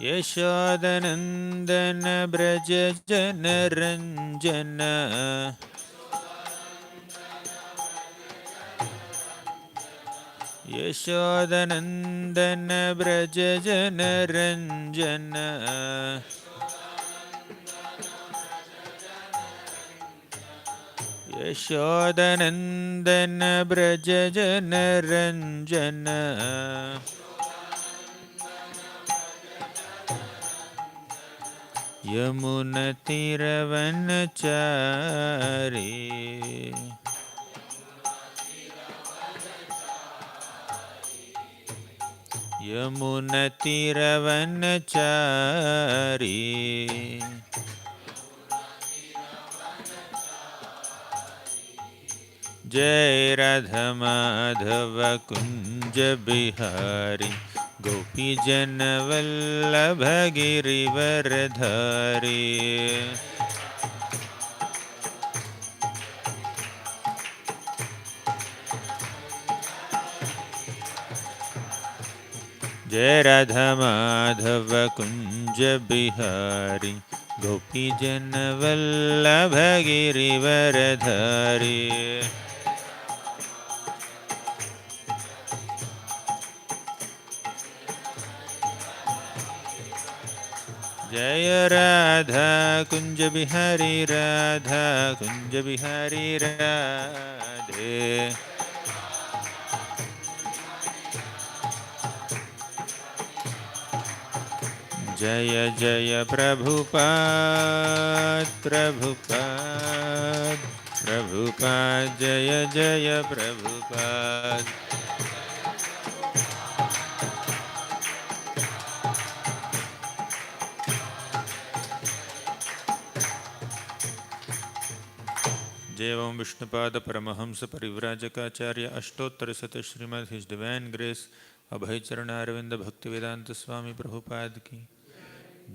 यशोदनन्दन व्रज जनरञ्जन यशोदनन्दन व्रज जनरञ्जन यशोदनन्दन व्रज जनरञ्जन यमुनतिरवनचारी यमुनतिरवनचारी जय राधा माधव कुंज बिहारी गोपी जन वल्लभ गिरिवरधारी जय राधा माधव कुंज बिहारी गोपी जन वल्लभ गिरिवरधारी जय राधा कुंज बिहारी राधा कुंज बिहारी राधे जय जय प्रभुपाद प्रभुपाद प्रभुपाद जय जय प्रभुपाद जय ओम विष्णुपाद परमहंस परिव्राजकाचार्य अष्टोत्तरशत श्रीमद् his divine grace Abhay Charan Aravind Bhaktivedanta Swami Prabhupada की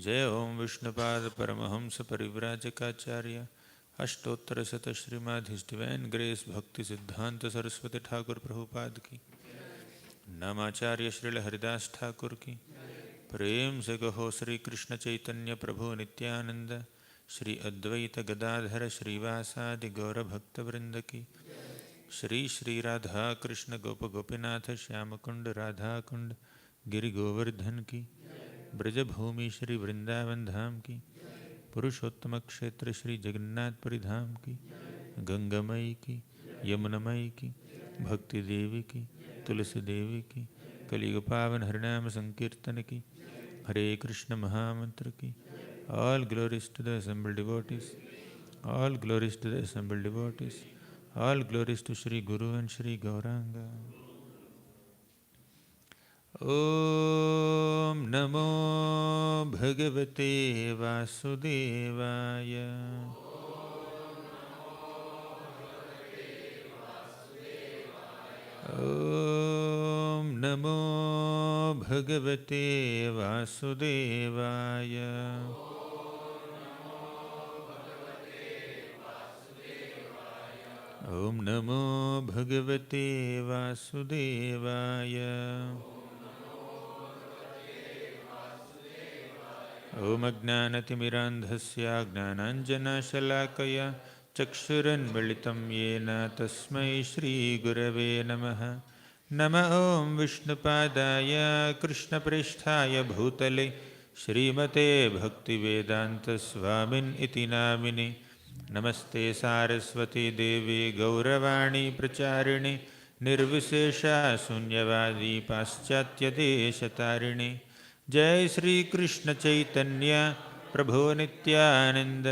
जय ओम विष्णुपाद परमहंस परिव्राजकाचार्य अष्टोत्तरशत श्रीमद् his divine grace Bhakti Siddhanta Saraswati Thakur Prabhupada की नामाचार्य श्रील हरिदास ठाकुर की प्रेम से कहो श्री कृष्ण चैतन्य प्रभु नित्यानंद श्री अद्वैत गदाधर श्रीवासादि गौर भक्तवृंद की श्री श्री राधा कृष्ण गोप गोपीनाथ श्याम कुंड राधा कुंड गिरि गोवर्धन की ब्रजभूमि श्री वृंदावन धाम की पुरुषोत्तम क्षेत्र श्री जगन्नाथपुरी धाम की गंगामयी की यमुनामयी की भक्ति देवी की तुलसी देवी की कलियुग पावन हरिनाम संकीर्तन की हरे कृष्ण महामंत्र की All glories to the assembled devotees. All glories to the assembled devotees. All glories to Shri Guru and Shri Gauranga. Om Namo Bhagavate Vasudevaya. Om Namo Bhagavate Vasudevaya. Om Namo Bhagavate Vasudevaya. Om Ajnanatimmirandhasya Jnananjanashalakaya Chakshurunmilitam Yena Tasmai Shri Gurave Namaha. Nama Om Vishnupadaya Krishna Pristhaya Bhutale Srimate Bhaktivedanta Swami Iti Namini. नमस्ते सारस्वती देवी गौरवाणी प्रचारिणे निर्विशेषा शून्यवादी पाश्चात्य देशतारिणे जय श्री कृष्ण चैतन्य प्रभु नित्यानंद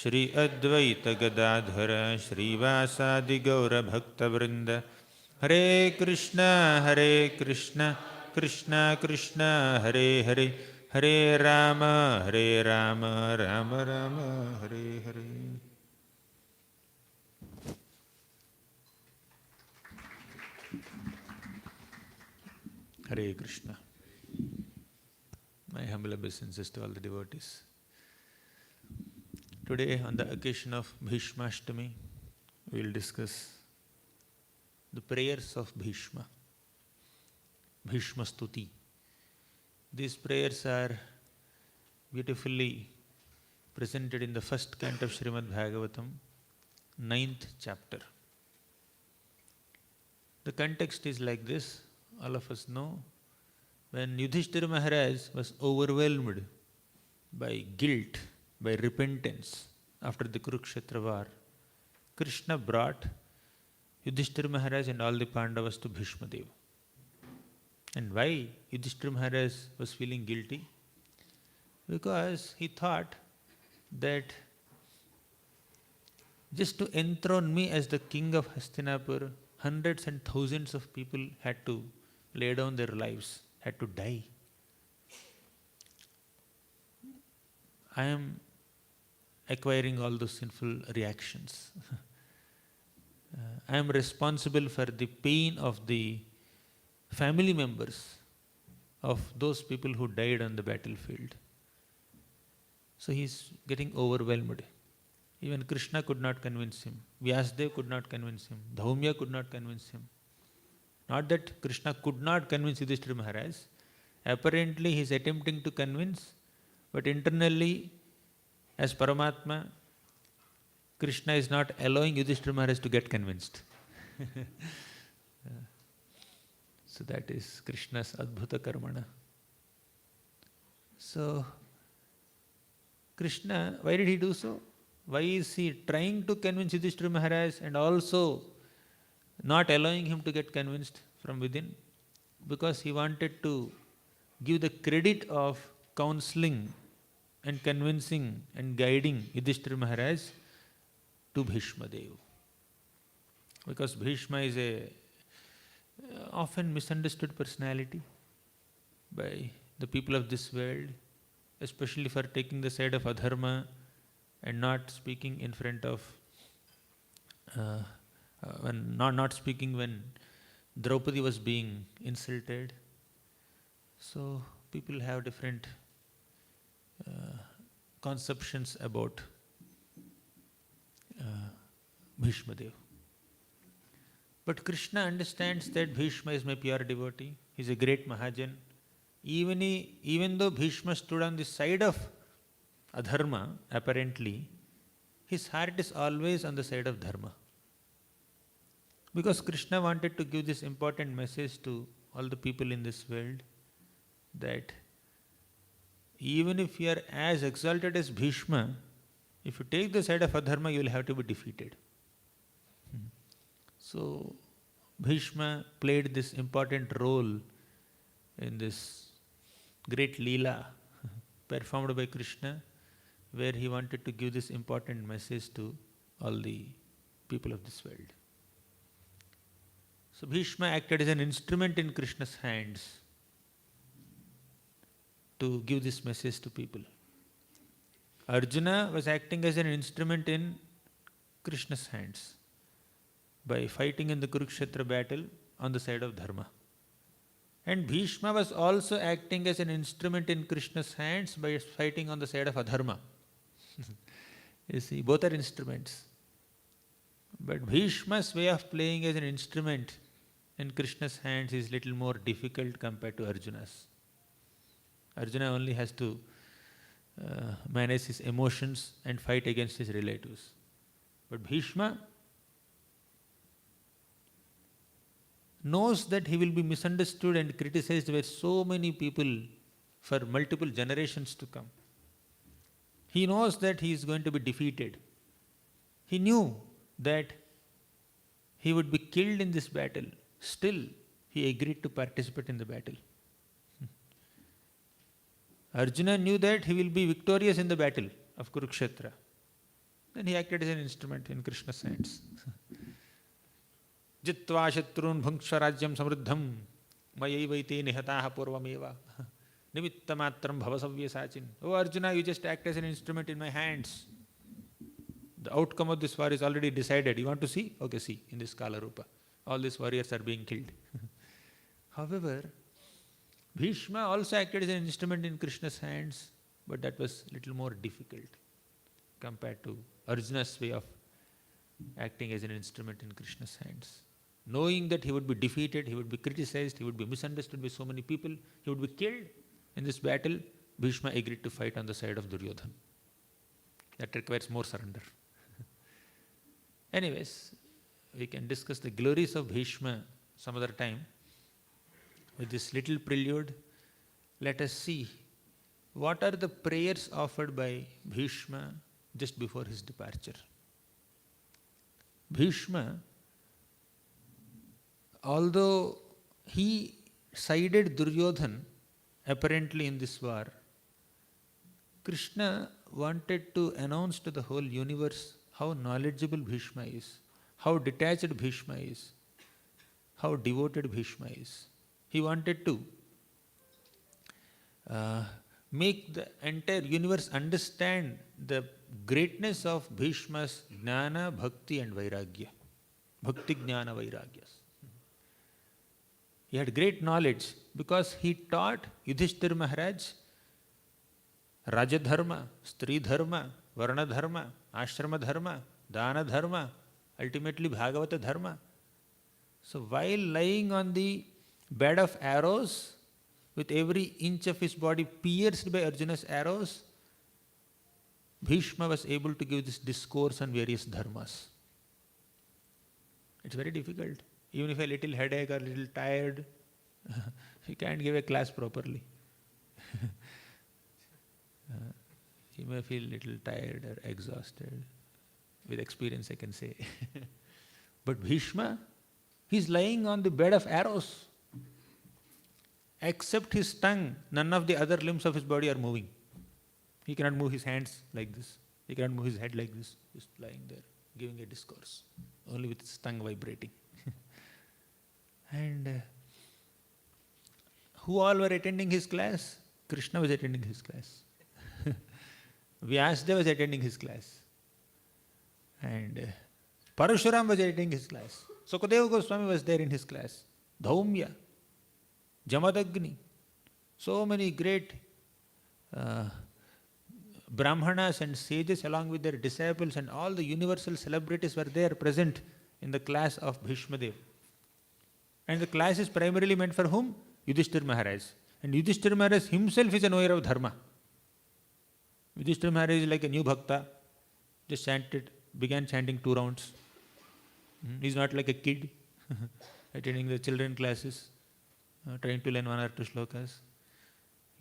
श्री अद्वैत गदाधर श्रीवासादि गौर भक्तवृंद हरे Krishna Krishna Krishna Hare Hare Hare Ram Ram Ram Hare Hare. Hare Krishna. My humble obeisances to all the devotees. Today, on the occasion of Bhishma Ashtami, we will discuss the prayers of Bhishma, Bhishma Stuti. These prayers are beautifully presented in the first canto of Srimad Bhagavatam, 9th chapter. The context is like this, all of us know. When Yudhishthira Maharaj was overwhelmed by guilt, by repentance after the Kurukshetra war, Krishna brought Yudhishthira Maharaj and all the Pandavas to Bhishma Deva. And why Yudhishthira Maharaj was feeling guilty? Because he thought that just to enthrone me as the king of Hastinapur, hundreds and thousands of people had to lay down their lives, had to die. I am acquiring all those sinful reactions. I am responsible for the pain of the family members of those people who died on the battlefield. So he is getting overwhelmed. Even Krishna could not convince him. Vyasadeva could not convince him. Dhaumya could not convince him. Not that Krishna could not convince Yudhishthira Maharaj. Apparently he is attempting to convince, but internally, as Paramatma, Krishna is not allowing Yudhishthira Maharaj to get convinced. So that is Krishna's Adbhuta Karmana. So, Krishna, why did he do so? Why is he trying to convince Yudhishthira Maharaj and also not allowing him to get convinced from within? Because he wanted to give the credit of counseling and convincing and guiding Yudhishthira Maharaj to Bhishma Deva. Because Bhishma is a often misunderstood personality by the people of this world, especially for taking the side of adharma and not speaking in front of, not speaking when Draupadi was being insulted. So people have different conceptions about Bhishma Deva. But Krishna understands that Bhishma is my pure devotee. He is a great Mahajan. Even though Bhishma stood on the side of adharma, apparently, his heart is always on the side of dharma. Because Krishna wanted to give this important message to all the people in this world, that even if you are as exalted as Bhishma, if you take the side of adharma, you will have to be defeated. So, Bhishma played this important role in this great Leela performed by Krishna, where he wanted to give this important message to all the people of this world. So, Bhishma acted as an instrument in Krishna's hands to give this message to people. Arjuna was acting as an instrument in Krishna's hands by fighting in the Kurukshetra battle on the side of dharma. And Bhishma was also acting as an instrument in Krishna's hands by fighting on the side of adharma. You see, both are instruments. But Bhishma's way of playing as an instrument in Krishna's hands is little more difficult compared to Arjuna's. Arjuna only has to manage his emotions and fight against his relatives. But Bhishma knows that he will be misunderstood and criticized by so many people for multiple generations to come. He knows that he is going to be defeated. He knew that he would be killed in this battle. Still, he agreed to participate in the battle. Arjuna knew that he will be victorious in the battle of Kurukshetra. Then he acted as an instrument in Krishna's hands. Jitva shatrun bhunksharajyam samruddham mayaivaite nihataha purvameva nimittamatram bhavasavya. Oh Arjuna, you just act as an instrument in my hands. The outcome of this war is already decided. You want to see? Okay, see, in this Kala Rupa. All these warriors are being killed. However, Bhishma also acted as an instrument in Krishna's hands, but that was little more difficult compared to Arjuna's way of acting as an instrument in Krishna's hands. Knowing that he would be defeated, he would be criticized, he would be misunderstood by so many people, he would be killed in this battle, Bhishma agreed to fight on the side of Duryodhana. That requires more surrender. Anyways, we can discuss the glories of Bhishma some other time. With this little prelude, let us see what are the prayers offered by Bhishma just before his departure. Bhishma, although he sided Duryodhana apparently in this war, Krishna wanted to announce to the whole universe how knowledgeable Bhishma is, how detached Bhishma is, how devoted Bhishma is. He wanted to make the entire universe understand the greatness of Bhishma's Jnana, Bhakti and Vairagya. Bhakti, Jnana, Vairagyas. He had great knowledge because he taught Yudhishthira Maharaj Raja Dharma, Stri Dharma, Varna Dharma, Ashrama Dharma, Dana Dharma, ultimately Bhagavata Dharma. So while lying on the bed of arrows, with every inch of his body pierced by Arjuna's arrows, Bhishma was able to give this discourse on various dharmas. It's very difficult. Even if a little headache or a little tired, you can't give a class properly. You may feel a little tired or exhausted. With experience I can say. But Bhishma, he's lying on the bed of arrows. Except his tongue, none of the other limbs of his body are moving. He cannot move his hands like this. He cannot move his head like this. Just lying there, giving a discourse, only with his tongue vibrating. And who all were attending his class? Krishna was attending his class. Vyasdeva was attending his class. And Parashuram was attending his class. Sukadeva Goswami was there in his class. Dhaumya, Jamadagni, so many great Brahmanas and sages along with their disciples and all the universal celebrities were there present in the class of Bhishma Dev. And the class is primarily meant for whom? Yudhishthira Maharaj. And Yudhishthira Maharaj himself is a knower of dharma. Yudhishthira Maharaj is like a new bhakta, just began chanting 2 rounds. He's not like a kid attending the children classes, trying to learn 1 or 2 shlokas.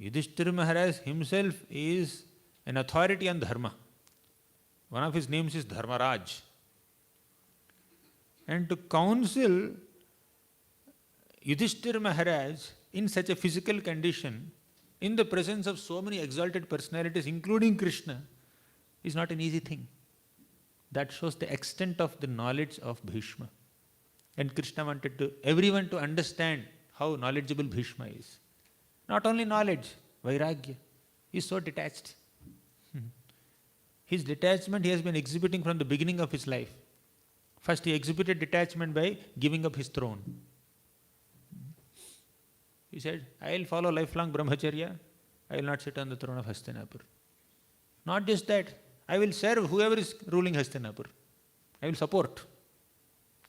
Yudhishthira Maharaj himself is an authority on dharma. One of his names is Dharmaraj. And to counsel Yudhishthira Maharaj in such a physical condition, in the presence of so many exalted personalities, including Krishna, is not an easy thing. That shows the extent of the knowledge of Bhishma. And Krishna wanted everyone to understand how knowledgeable Bhishma is. Not only knowledge, Vairagya. He is so detached. His detachment he has been exhibiting from the beginning of his life. First he exhibited detachment by giving up his throne. He said, I will follow lifelong brahmacharya, I will not sit on the throne of Hastinapur. Not just that, I will serve whoever is ruling Hastinapur. I will support.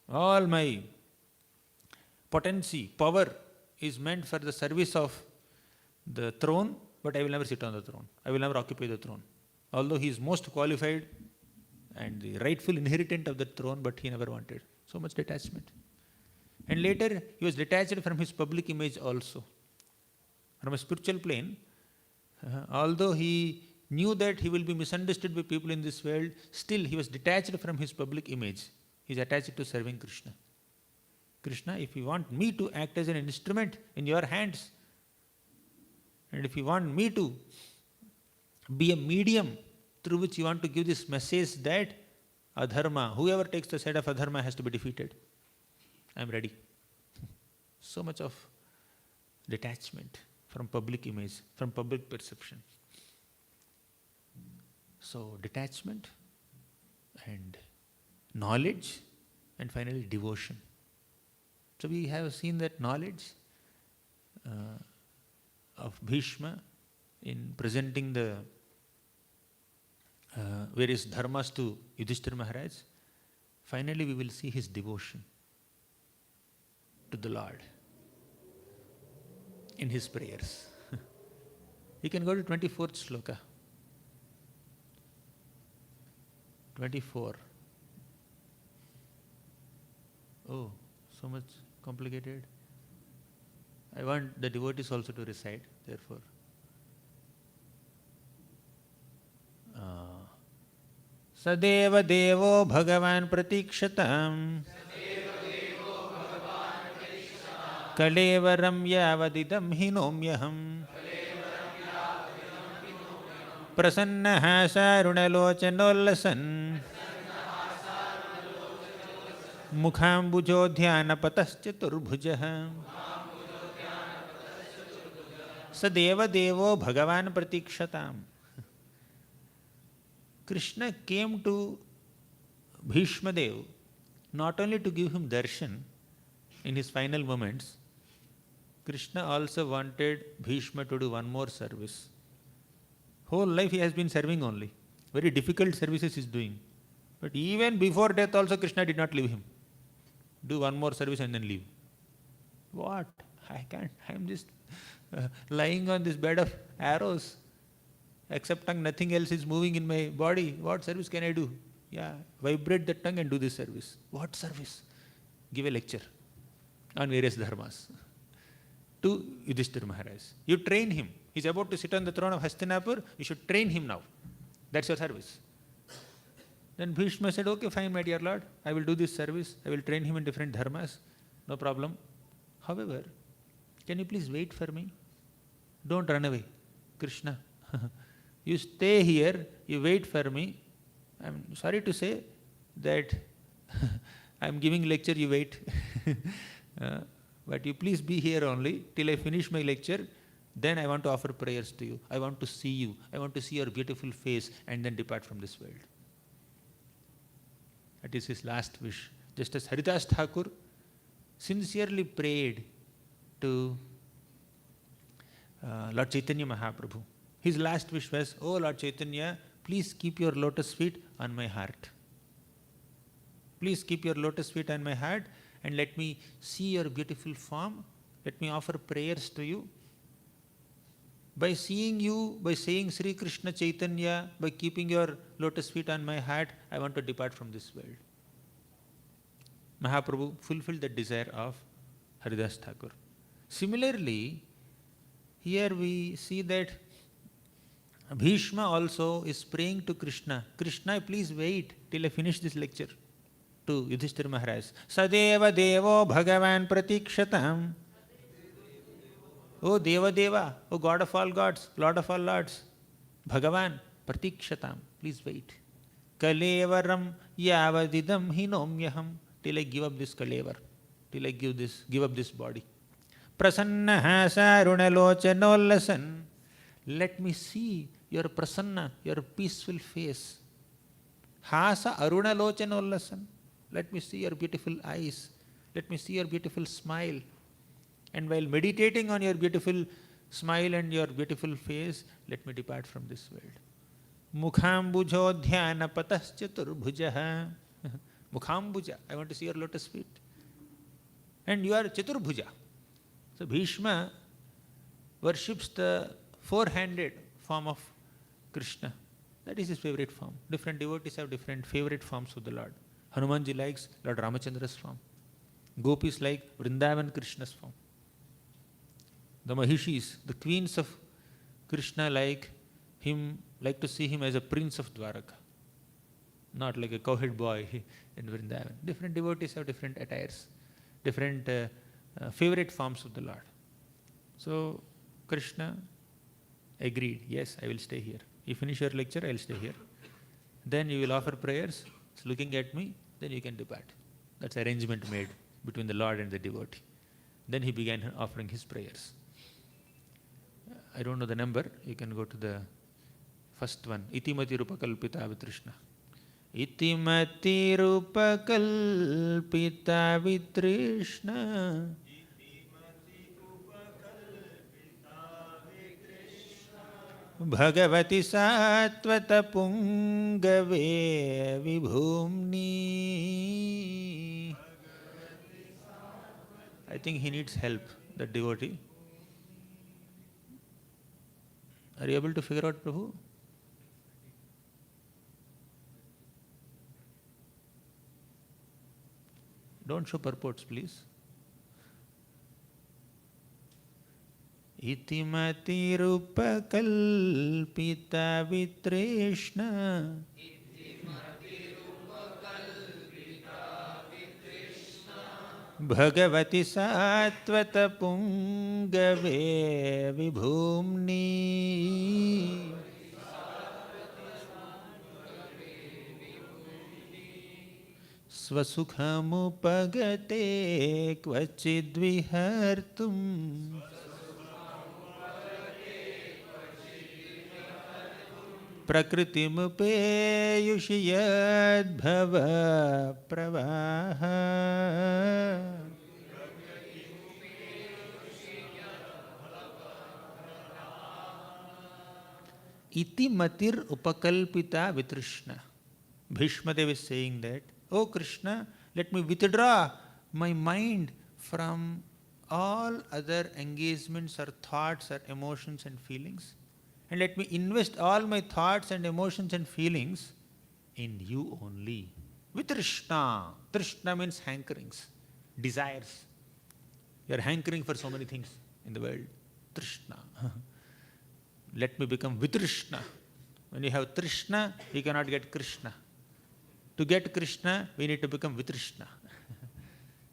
All my potency, power is meant for the service of the throne, but I will never sit on the throne. I will never occupy the throne. Although he is most qualified and the rightful inheritant of the throne, but he never wanted. So much detachment. And later, he was detached from his public image also. From a spiritual plane, although he knew that he will be misunderstood by people in this world, still he was detached from his public image. He is attached to serving Krishna. Krishna, if you want me to act as an instrument in your hands, and if you want me to be a medium through which you want to give this message that adharma, whoever takes the side of adharma has to be defeated, I am ready. So much of detachment from public image, from public perception. So detachment and knowledge and finally devotion. So we have seen that knowledge of Bhishma in presenting the various dharmas to Yudhishthira Maharaj. Finally we will see his devotion to the Lord in his prayers. You can go to 24th sloka. 24. Oh, so much complicated. I want the devotees also to recite, therefore. Sadeva Devo Bhagavan Pratikshataam Kalevaram Yavadidam Hinomyaham Prasannaha Sarunalochanollasan Mukhambujo Dhyanapataschaturbujaha Sadeva Devo Bhagavan Pratikshataam. Krishna came to Bhishma Dev not only to give him darshan in his final moments. Krishna also wanted Bhishma to do one more service. Whole life he has been serving only. Very difficult services he is doing. But even before death also Krishna did not leave him. Do one more service and then leave. What? I can't. I am just lying on this bed of arrows. Except tongue, nothing else is moving in my body. What service can I do? Yeah, vibrate the tongue and do this service. What service? Give a lecture on various dharmas to Yudhishthira Maharaj. You train him. He's about to sit on the throne of Hastinapur. You should train him now. That's your service. Then Bhishma said, okay, fine, my dear Lord. I will do this service. I will train him in different dharmas. No problem. However, can you please wait for me? Don't run away. Krishna. You stay here, you wait for me. I'm sorry to say that I'm giving lecture, you wait. But you please be here only till I finish my lecture. Then I want to offer prayers to you. I want to see you. I want to see your beautiful face and then depart from this world. That is his last wish. Just as Haridas Thakur sincerely prayed to Lord Chaitanya Mahaprabhu. His last wish was, oh Lord Chaitanya, please keep your lotus feet on my heart. Please keep your lotus feet on my heart and let me see your beautiful form. Let me offer prayers to you. By seeing you, by saying Sri Krishna Chaitanya, by keeping your lotus feet on my heart, I want to depart from this world. Mahaprabhu fulfilled the desire of Haridas Thakur. Similarly, here we see that Bhishma also is praying to Krishna. Krishna, please wait till I finish this lecture. To Yudhishthira Maharaj. Sadeva Devo Bhagavan Pratikshatam. O Deva Deva, O God of all gods, Lord of all lords. Bhagavan Pratikshatam. Please wait. Kalevaram Yavadidam Hinomyaham. Till I give up this kalevar. Till I give up this body. Prasannaha Sarunalochanollasan. Let me see your prasanna, your peaceful face. Hasa arunalochanollasan. Let me see your beautiful eyes. Let me see your beautiful smile. And while meditating on your beautiful smile and your beautiful face, let me depart from this world. Mukhambujo dhyanapataschaturbujaha. Mukhambuja. I want to see your lotus feet. And you are Chaturbhuja. So Bhishma worships the four-handed form of Krishna. That is his favorite form. Different devotees have different favorite forms of the Lord. Hanumanji likes Lord Ramachandra's form. Gopis like Vrindavan Krishna's form. The Mahishis, the queens of Krishna like to see him as a prince of Dwaraka. Not like a cowhead boy in Vrindavan. Different devotees have different attires, different favorite forms of the Lord. So Krishna agreed, yes, I will stay here. You finish your lecture, I will stay here. Then you will offer prayers, looking at me, then you can depart. That's arrangement made between the Lord and the devotee. Then he began offering his prayers. I don't know the number, you can go to the first one. Itimati rupakalpita vitrishna. Itimati rupakalpita vitrishna. Bhagavati Satvata Pungave Vibhumni. I think he needs help, that devotee. Are you able to figure out, Prabhu? Don't show purports, please. Iti matirupakalpita vitrishna Bhagavati sattvata pungave vibhumni Svasukhamupagate kvachidvihartum Prakritimupeyushi yadbhava pravaha Iti matir upakalpita vitrishna. Bhishma Dev is saying that, Oh Krishna, let me withdraw my mind from all other engagements or thoughts or emotions and feelings, and let me invest all my thoughts and emotions and feelings in you only. Vitrishna. Trishna means hankerings, desires. You are hankering for so many things in the world. Trishna. Let me become Vitrishna. When you have Trishna, you cannot get Krishna. To get Krishna, we need to become Vitrishna.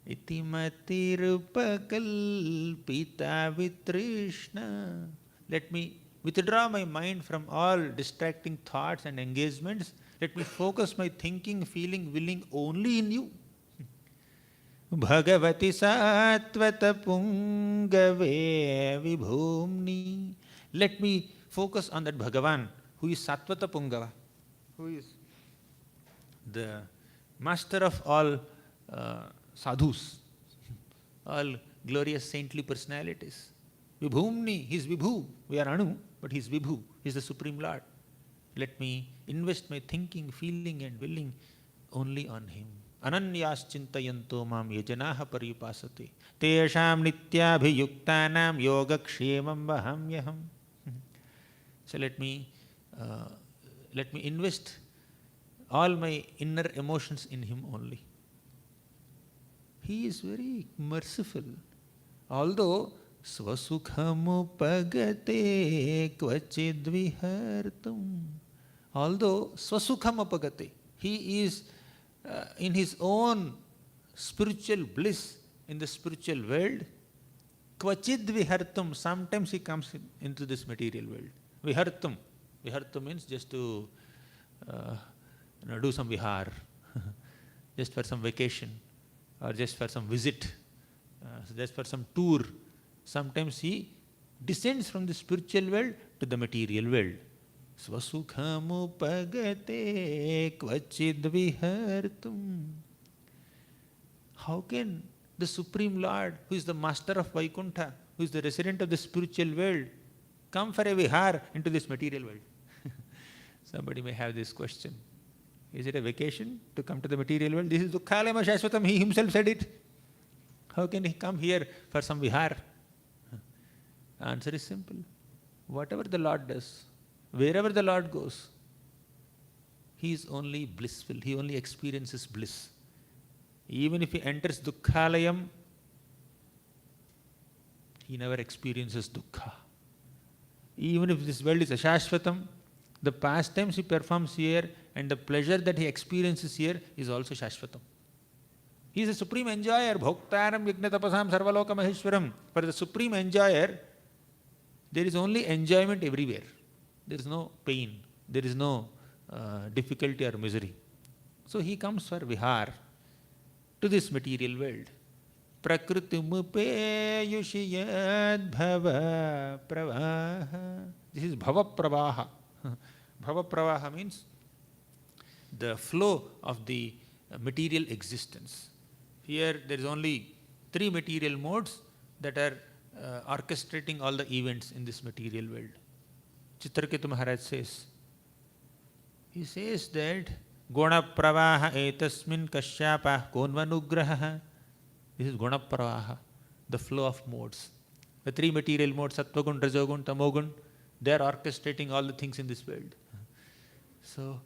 Iti matirupakalpita vitrishna. Let me withdraw my mind from all distracting thoughts and engagements. Let me focus my thinking, feeling, willing only in you. Bhagavati sattvata pungave vibhumni. Let me focus on that Bhagavan who is Sattvata Pungava, who is the master of all sadhus, all glorious saintly personalities. Vibhumni, he is Vibhu. We are Anu, but he is Vibhu. He is the Supreme Lord. Let me invest my thinking, feeling and willing only on him. Ananyas chintayanto mam yajanaha paripasate tesham nityabhiyuktanam yogakshemam vahamyaham. So let me invest all my inner emotions in him only. He is very merciful. Although swasukhamupagate kvachidvihartum. Although swasukhamupagate, he is in his own spiritual bliss in the spiritual world. Kvachidvihartum, sometimes he comes into this material world. Vihartum. Vihartum means just to do some vihar, just for some vacation, or just for some visit, just for some tour. Sometimes he descends from the spiritual world to the material world. Svasukhamupagate kvachidvihartum. How can the Supreme Lord, who is the master of Vaikuntha, who is the resident of the spiritual world, come for a vihar into this material world? Somebody may have this question. Is it a vacation to come to the material world? This is Dukkhalayam Shashvatam. He himself said it. How can he come here for some vihar? Answer is simple. Whatever the Lord does, wherever the Lord goes, he is only blissful. He only experiences bliss. Even if he enters Dukkhalayam, he never experiences dukkha. Even if this world is ashashvatam, the pastimes he performs here and the pleasure that he experiences here is also shashvatam. He is a supreme enjoyer. Bhoktaram yajnatapasam sarvaloka maheshwaram. For the supreme enjoyer, there is only enjoyment everywhere. There is no pain. There is no difficulty or misery. So he comes for vihar to this material world. Prakritimupeyushi yadbhava pravaha. This is bhava pravaha. Bhava pravaha means the flow of the material existence. Here there is only 3 material modes that are orchestrating all the events in this material world. Chitraketu Maharaj says, he says that Guna pravaha etasmin kashyapah konvanugraha. This is Guna pravaha, the flow of modes. The 3 material modes, Sattvagun, Rajogun, Tamogun, They are orchestrating all the things in this world. So,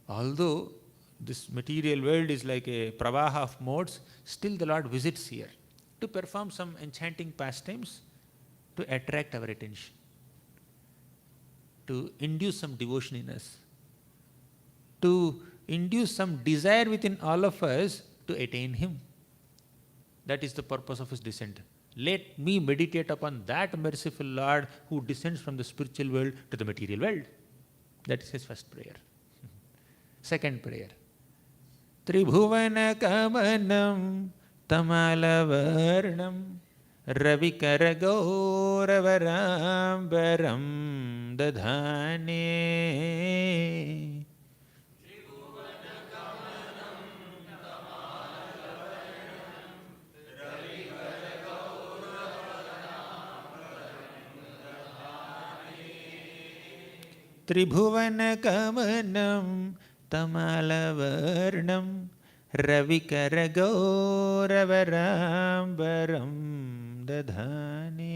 although this material world is like a pravaha of modes, still the Lord visits here to perform some enchanting pastimes to attract our attention, to induce some devotion in us, to induce some desire within all of us to attain Him. That is the purpose of His descent. Let me meditate upon that merciful Lord who descends from the spiritual world to the material world. That is his first prayer. Second prayer. Tribhuvana kamanam tamalavarnam ravikaragauravaramparam dadhane. Tribhuvana kamanam tamalavarnam ravikaragauravaramparam dadhane.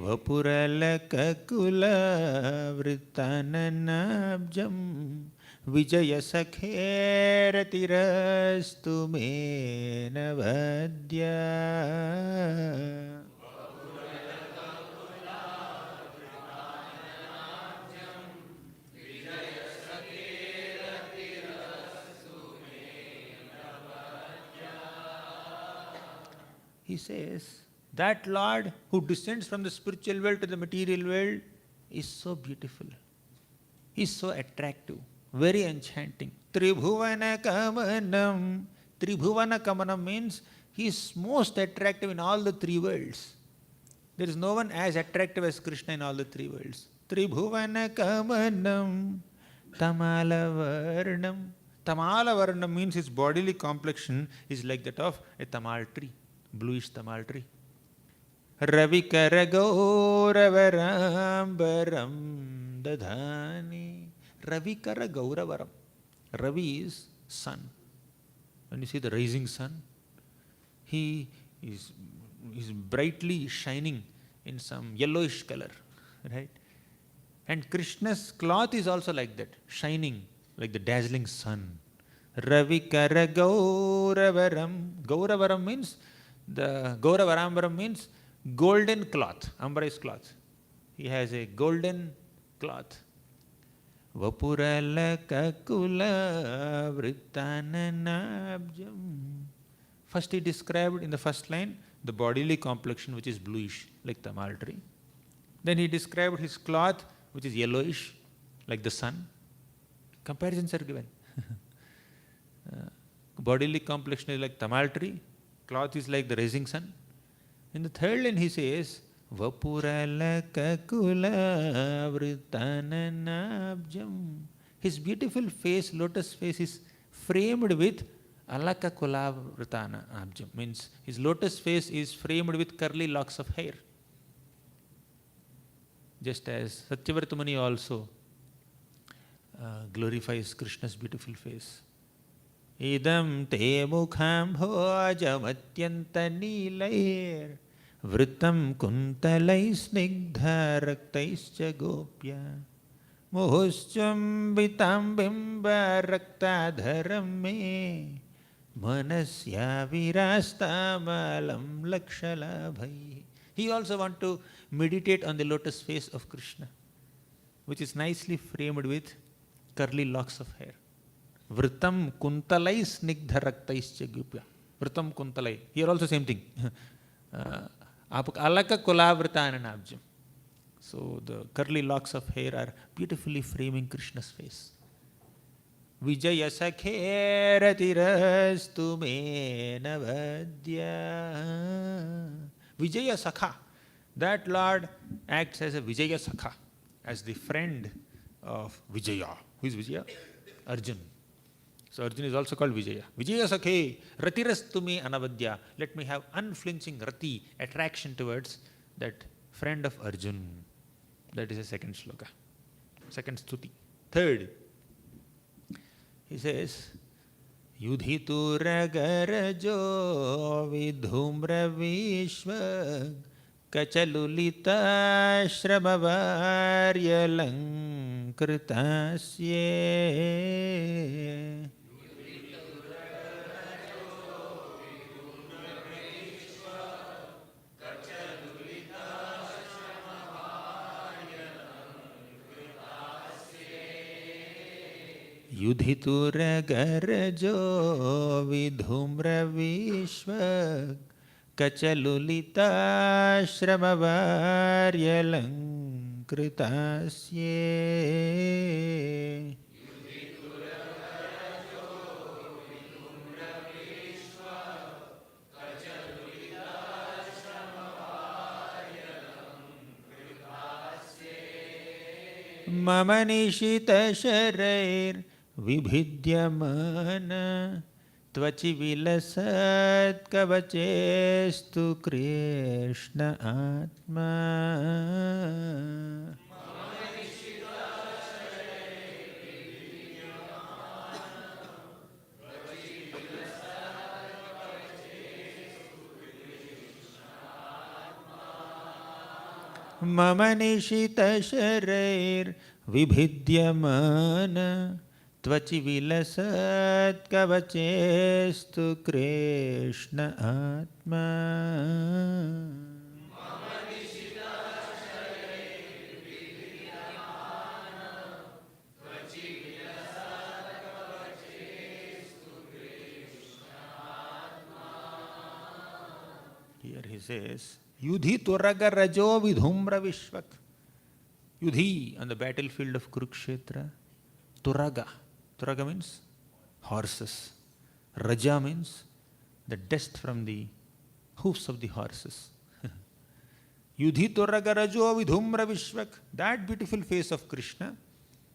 Vapuralakakula vrittananabjam vijayasakheratirastu me navadya. He says, that Lord who descends from the spiritual world to the material world is so beautiful. He is so attractive, very enchanting. Tribhuvana kamanam. Tribhuvana kamanam means he is most attractive in all the three worlds. There is no one as attractive as Krishna in all the three worlds. Tribhuvana kamanam tamalavarnam. Tamalavarnam means his bodily complexion is like that of a tamal tree, bluish tamal tree. Ravikaragauravaramparam dadhani. Ravikaragauravaram. Ravi is sun. When you see the rising sun, he is brightly shining in some yellowish color, right? And Krishna's cloth is also like that, shining like the dazzling sun. Ravikaragauravaram. Gauravaram means Gauravarambaram means golden cloth, ambarish cloth. He has a golden cloth. Vapuralakakula vrittananabjam. First he described in the first line the bodily complexion which is bluish like tamal tree. Then he described his cloth which is yellowish like the sun. Comparisons are given. Bodily complexion is like tamal tree, cloth is like the rising sun. In the third line he says, Vapuralakakula vrittananabjam. His beautiful face, lotus face, is framed with alakakula vrittananabjam. Means his lotus face is framed with curly locks of hair. Just as Satyavrata Muni also glorifies Krishna's beautiful face. Idam te mukham bhojamatyanta nilair vritam kuntalai snigdha raktaischa gopya muhuscham vitam bimba raktadharam me manasya virastamalam lakshalabhai. He also wants to meditate on the lotus face of Krishna, which is nicely framed with curly locks of hair. Vritam kuntalai snigdha raktaischa gupya. Vritam kuntalai. Here also same thing. Alaka kulavritananabjam. So the curly locks of hair are beautifully framing Krishna's face. Vijaya sakheratirastu me navadya. Vijaya Sakha. That Lord acts as a Vijaya Sakha, as the friend of Vijaya. Who is Vijaya? Arjun. So Arjun is also called Vijaya. Vijaya Sakhe ratirastu me anavadya. Let me have unflinching rati, attraction towards that friend of Arjun. That is the second shloka. second Stuti. Third, he says, Yudhitu ragarajo vidhumra vishva kachalulita shramavaryalankritasye. Yudhitura garajo vidhumra vishva kachalulita shramavaryalankritasye. Mama nishita sharair vibhidyamana tvachi vilasat kavachestu Krishna atma. Mama nishita sharair vibhidyamana tvachi vilasat kavachestu Krishna atma. Here he says, Yudhi turaga rajo vidhumra vishvat. Yudhi, on the battlefield of Kurukshetra. Turaga. Turaga means horses. Raja means the dust from the hoofs of the horses. Yudhi turaga rajo vidhumra vishvak. That beautiful face of Krishna,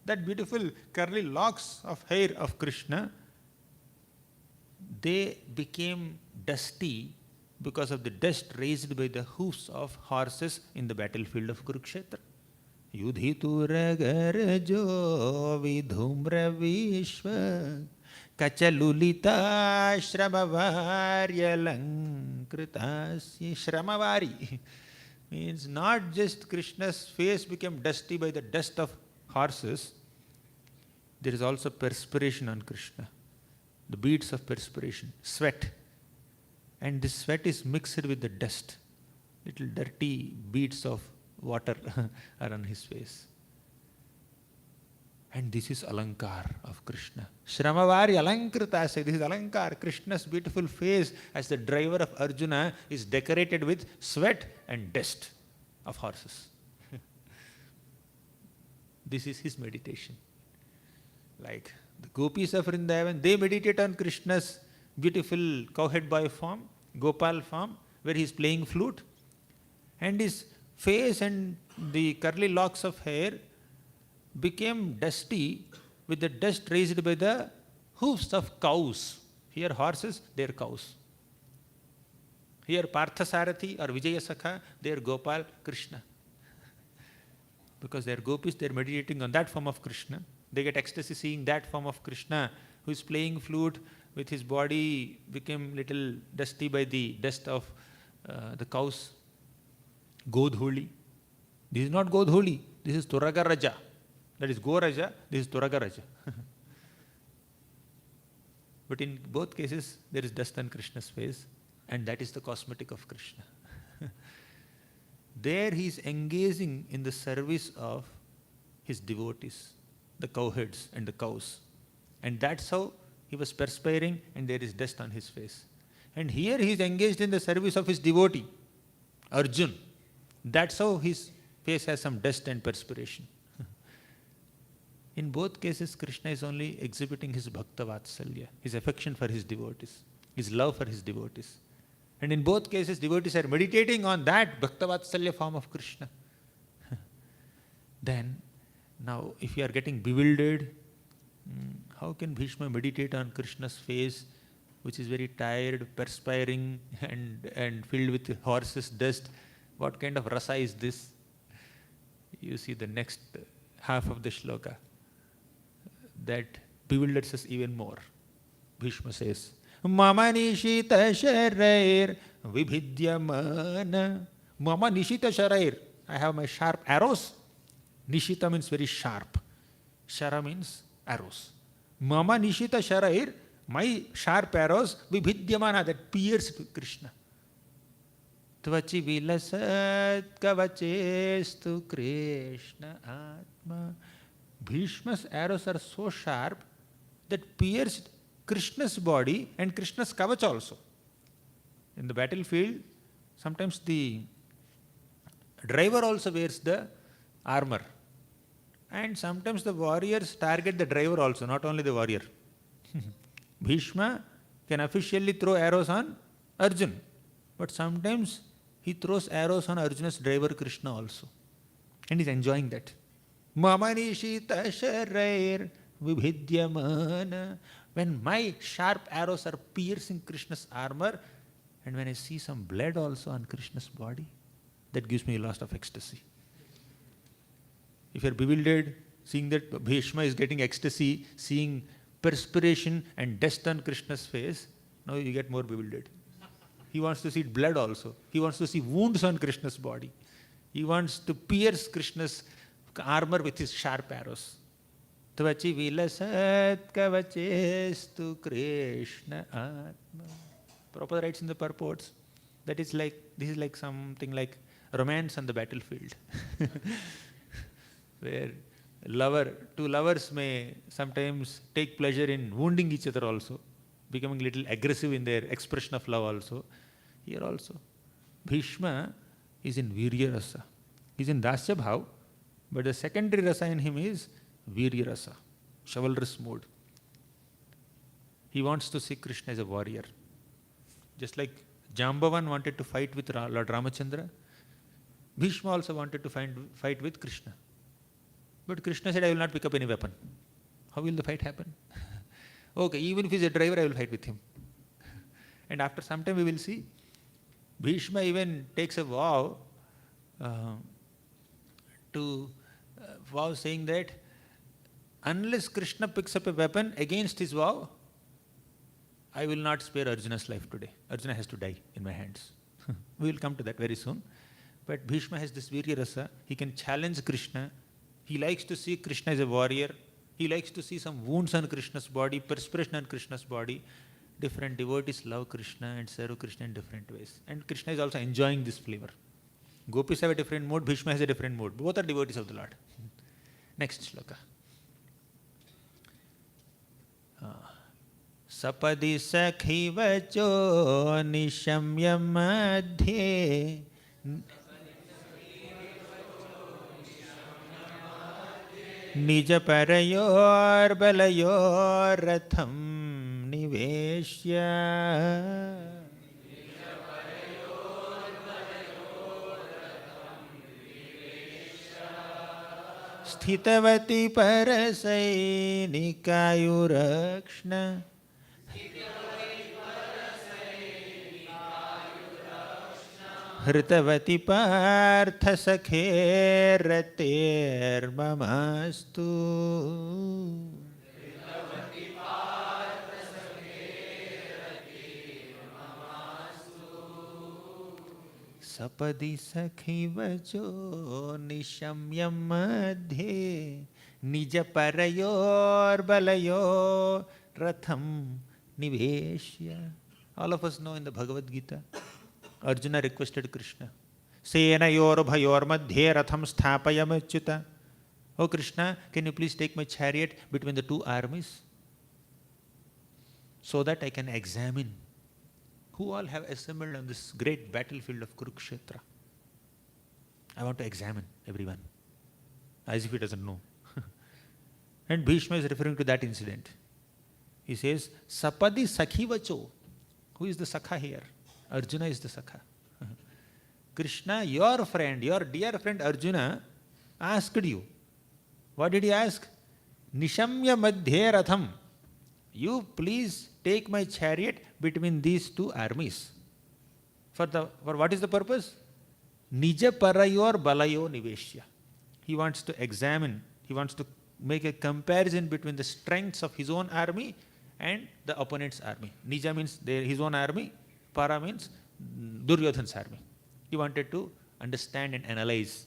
that beautiful curly locks of hair of Krishna, they became dusty because of the dust raised by the hoofs of horses in the battlefield of Kurukshetra. Yudhitu ragarajo vidhumra vishva kachalulita shramavaryalankritasya. Shramavaри means not just Krishna's face became dusty by the dust of horses, there is also perspiration on Krishna, the beads of perspiration, sweat. And this sweat is mixed with the dust. Little dirty beads of water are on his face. And this is alankar of Krishna. Shramavaри alankritasya. This is alankar. Krishna's beautiful face as the driver of Arjuna is decorated with sweat and dust of horses. This is his meditation. Like the gopis of Vrindavan, they meditate on Krishna's beautiful cowhead boy form, Gopal form, where he is playing flute, and his face and the curly locks of hair became dusty with the dust raised by the hoofs of cows. Here horses, they are cows. Here Parthasarathi or Vijayasakha, they are Gopal, Krishna. Because they are gopis, they are meditating on that form of Krishna. They get ecstasy seeing that form of Krishna who is playing flute with his body became little dusty by the dust of the cows. Godhuli. This is not Godhuli. This is Turaga Raja. That is Go Raja. This is Turaga Raja. But in both cases, there is dust on Krishna's face, and that is the cosmetic of Krishna. There he is engaging in the service of his devotees, the cowherds and the cows. And that's how he was perspiring, and there is dust on his face. And here he is engaged in the service of his devotee, Arjun. That's how his face has some dust and perspiration. In both cases, Krishna is only exhibiting his bhakta vatsalya, his affection for his devotees, his love for his devotees. And in both cases, devotees are meditating on that bhakta vatsalya form of Krishna. Then, now if you are getting bewildered, how can Bhishma meditate on Krishna's face, which is very tired, perspiring, and filled with horses' dust? What kind of rasa is this? You see the next half of the shloka that bewilders us even more. Bhishma says, Mama nishita sharair vibhidyamana. Mama nishita sharair. I have my sharp arrows. Nishita means very sharp. Shara means arrows. Mama nishita sharair. My sharp arrows vibhidyamana, that pierced Krishna. Tvachi vilasat kavachestu Krishna atma. Bhishma's arrows are so sharp that pierced Krishna's body and Krishna's kavach also. In the battlefield, sometimes the driver also wears the armor. And sometimes the warriors target the driver also, not only the warrior. Bhishma can officially throw arrows on Arjuna, but sometimes he throws arrows on Arjuna's driver Krishna also. And he's enjoying that. Mama nishita sharair vibhidyamana. When my sharp arrows are piercing Krishna's armor, and when I see some blood also on Krishna's body, that gives me a lot of ecstasy. If you're bewildered, seeing that Bhishma is getting ecstasy, seeing perspiration and dust on Krishna's face, now you get more bewildered. He wants to see blood also. He wants to see wounds on Krishna's body. He wants to pierce Krishna's armor with his sharp arrows. Tvachi vilasat kavachestu Krishna atma. Prabhupada writes in the purports that this is like something like romance on the battlefield. Where two lovers may sometimes take pleasure in wounding each other also, becoming a little aggressive in their expression of love also. Here also, Bhishma is in Virya Rasa. He's in Dasya Bhav, but the secondary rasa in him is Virya Rasa, chivalrous mode. He wants to see Krishna as a warrior. Just like Jambavan wanted to fight with Lord Ramachandra, Bhishma also wanted to fight with Krishna. But Krishna said, I will not pick up any weapon. How will the fight happen? Okay, even if he is a driver, I will fight with him. And after some time we will see, Bhishma even takes a vow saying that unless Krishna picks up a weapon against his vow, I will not spare Arjuna's life today. Arjuna has to die in my hands. We will come to that very soon. But Bhishma has this Virya Rasa. He can challenge Krishna. He likes to see Krishna as a warrior. He likes to see some wounds on Krishna's body, perspiration on Krishna's body. Different devotees love Krishna and serve Krishna in different ways. And Krishna is also enjoying this flavor. Gopis have a different mood, Bhishma has a different mood. Both are devotees of the Lord. Next shloka. Sapadi sakhi vacho nishamya madhye nija parayor balayor ratham niveshya sthitavati parasainikayurakshna hritavati partha sakhe rater mamastu sapadi sakhi vacho nishamyam madhye nija parayor balayor ratham niveshya. All of us know in the Bhagavad Gita, Arjuna requested Krishna, Senayor bhayor madhye ratham sthapayam achyuta. Oh Krishna, can you please take my chariot between the two armies so that I can examine who all have assembled on this great battlefield of Kurukshetra. I want to examine everyone, as if he doesn't know. And Bhishma is referring to that incident. He says, Sapadi sakhi vacho. Who is the sakha here? Arjuna is the sakha. Krishna, your friend, your dear friend Arjuna asked you. What did he ask? Nishamya madhye ratham. You please take my chariot between these two armies. For what is the purpose? Nija parayor balayo niveshya. He wants to examine He wants to make a comparison between the strengths of his own army and the opponent's army. Nija means his own army, para means Duryodhan's army. He wanted to understand and analyze.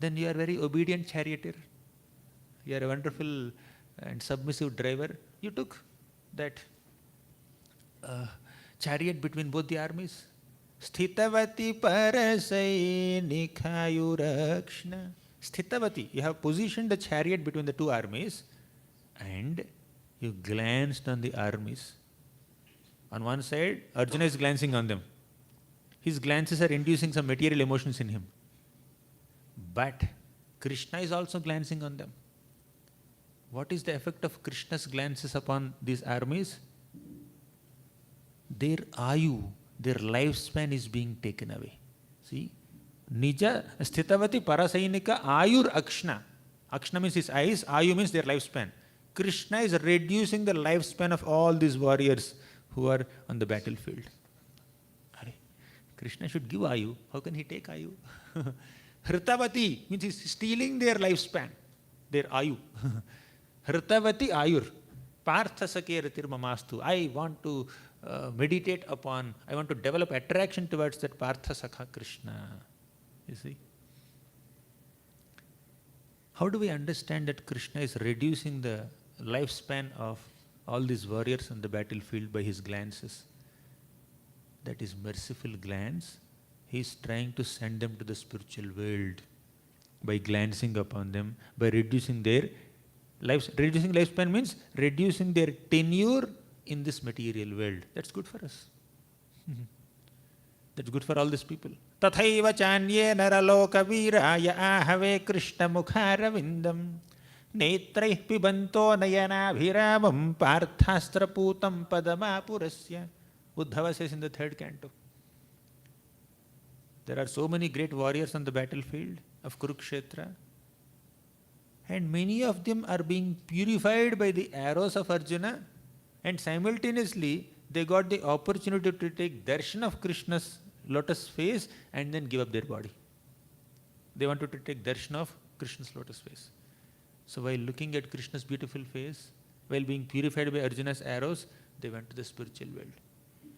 Then you are very obedient charioteer. You are a wonderful and submissive driver. You took that chariot between both the armies. Sthitavati parasai nikhayurakshna. Sthitavati, you have positioned the chariot between the two armies and you glanced on the armies. On one side, Arjuna is glancing on them. His glances are inducing some material emotions in him. But Krishna is also glancing on them. What is the effect of Krishna's glances upon these armies? Their ayu, their lifespan is being taken away. See? Nija sthitavati parasainika ayur akshna. Akshna means his eyes, ayu means their lifespan. Krishna is reducing the lifespan of all these warriors who are on the battlefield. Krishna should give ayu. How can he take ayu? Hritavati means he's stealing their lifespan, their ayu. Hritavati ayur. Partha sakhe ritir mamastu. I want to meditate upon, I want to develop attraction towards that Partha Sakha Krishna. You see? How do we understand that Krishna is reducing the lifespan of all these warriors on the battlefield by his glances? That is merciful glance. He is trying to send them to the spiritual world by glancing upon them, by reducing their lives. Reducing lifespan means reducing their tenure in this material world. That's good for us. That's good for all these people. Tathaiva chanye naraloka viraya ahave krishna mukharavindam netraih pibanto nayana bhiramam parthastra putam padamapurasya. Uddhava says in the 3rd canto. There are so many great warriors on the battlefield of Kurukshetra, and many of them are being purified by the arrows of Arjuna, and simultaneously they got the opportunity to take darshan of Krishna's lotus face and then give up their body. They wanted to take darshan of Krishna's lotus face. So while looking at Krishna's beautiful face, while being purified by Arjuna's arrows, they went to the spiritual world.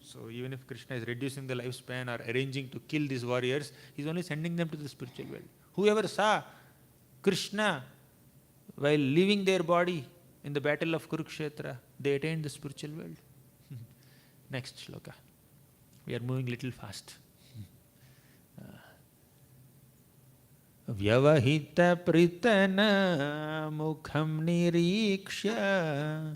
So even if Krishna is reducing the lifespan or arranging to kill these warriors, he is only sending them to the spiritual world. Whoever saw Krishna while leaving their body in the battle of Kurukshetra, they attained the spiritual world. Next shloka. We are moving little fast. Vyavahita pritana mukham niriksha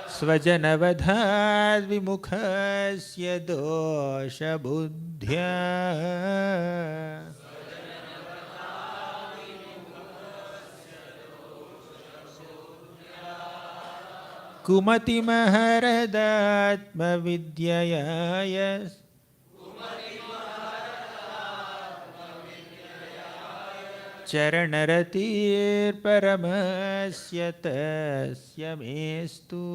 Svajanavadhad vimukhasya dosha buddhya Kumati maharadatma vidyayas Charanaratir paramasya tasya mestu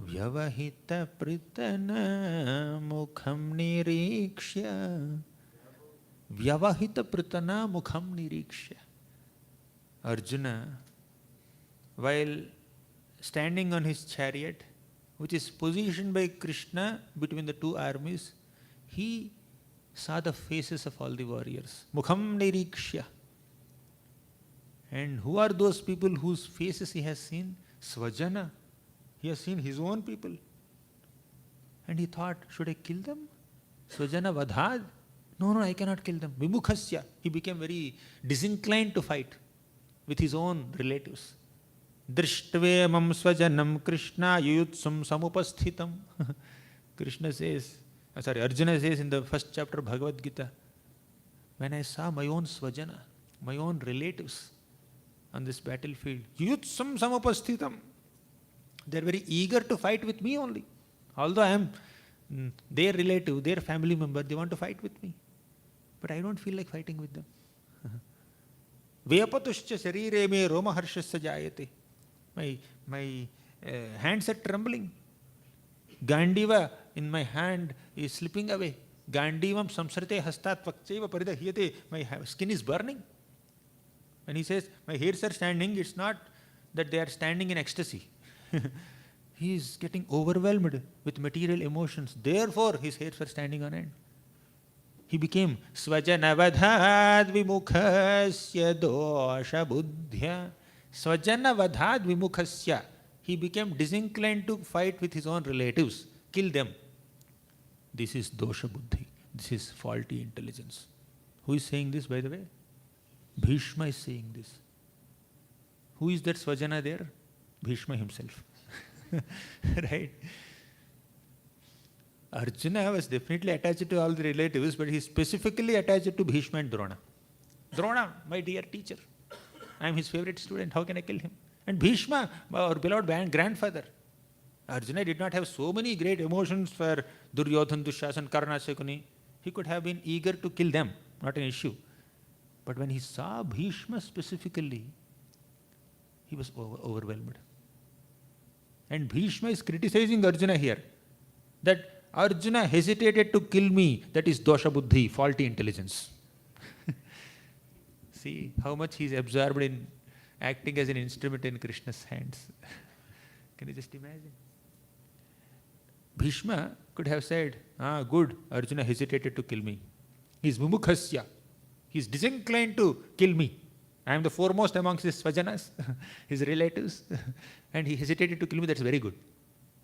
Vyavahita pritana mukham nirikshya Vyavahita pritana mukham nirikshya. Arjuna, while standing on his chariot, which is positioned by Krishna between the two armies, he saw the faces of all the warriors. Mukham nirikshya. And who are those people whose faces he has seen? Svajana. He has seen his own people. And he thought, should I kill them? Svajana vadhad? No, I cannot kill them. Vimukhasya. He became very disinclined to fight with his own relatives. Drishtve mam svajanam Krishna yuyutsum samupasthitam. Arjuna says in the 1st chapter of Bhagavad Gita, when I saw my own svajana, my own relatives on this battlefield, yuyutsum samupasthitam, they are very eager to fight with me only. Although I am their relative, their family member, they want to fight with me. But I don't feel like fighting with them. Vepatuscha sharire me romaharshasya jayate. My hands are trembling. Gandiva in my hand is slipping away. Gandivam samsrite hastat vakchaiva paridahyate. My skin is burning. When he says, my hairs are standing, it's not that they are standing in ecstasy. He is getting overwhelmed with material emotions. Therefore, his hairs are standing on end. He became Svajanavadhad vimukhasya dosha buddhya. Svajanavadhad vimukhasya. He became disinclined to fight with his own relatives, kill them. This is dosha buddhi. This is faulty intelligence. Who is saying this, by the way? Bhishma is saying this. Who is that Svajana there? Bhishma himself. Right? Arjuna was definitely attached to all the relatives, but he is specifically attached to Bhishma and Drona. Drona, my dear teacher. I am his favorite student. How can I kill him? And Bhishma, our beloved grandfather. Arjuna did not have so many great emotions for Duryodhan, Dushasana, Karna, Shakuni. He could have been eager to kill them. Not an issue. But when he saw Bhishma specifically, he was overwhelmed. And Bhishma is criticizing Arjuna here. That Arjuna hesitated to kill me. That is dosha buddhi, faulty intelligence. See how much he is absorbed in acting as an instrument in Krishna's hands. Can you just imagine? Bhishma could have said, good, Arjuna hesitated to kill me. He is mumukhasya. He is disinclined to kill me. I am the foremost amongst his svajanas, his relatives, and he hesitated to kill me. That's very good.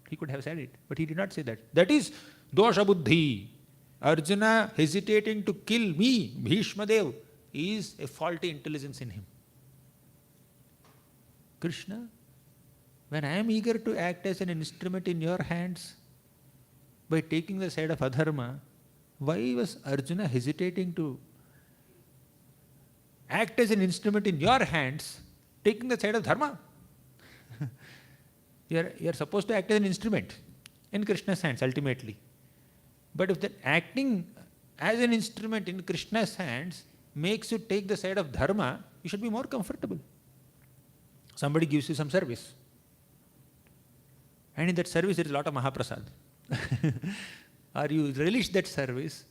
He could have said it, but he did not say that. That is dosha buddhi. Arjuna hesitating to kill me, Bhishma Dev, is a faulty intelligence in him. Krishna, when I am eager to act as an instrument in your hands by taking the side of adharma, why was Arjuna hesitating to act as an instrument in your hands, taking the side of dharma? You are supposed to act as an instrument in Krishna's hands ultimately. But if that acting as an instrument in Krishna's hands makes you take the side of dharma, you should be more comfortable. Somebody gives you some service. And in that service there is a lot of Mahaprasad. Or you relish that service,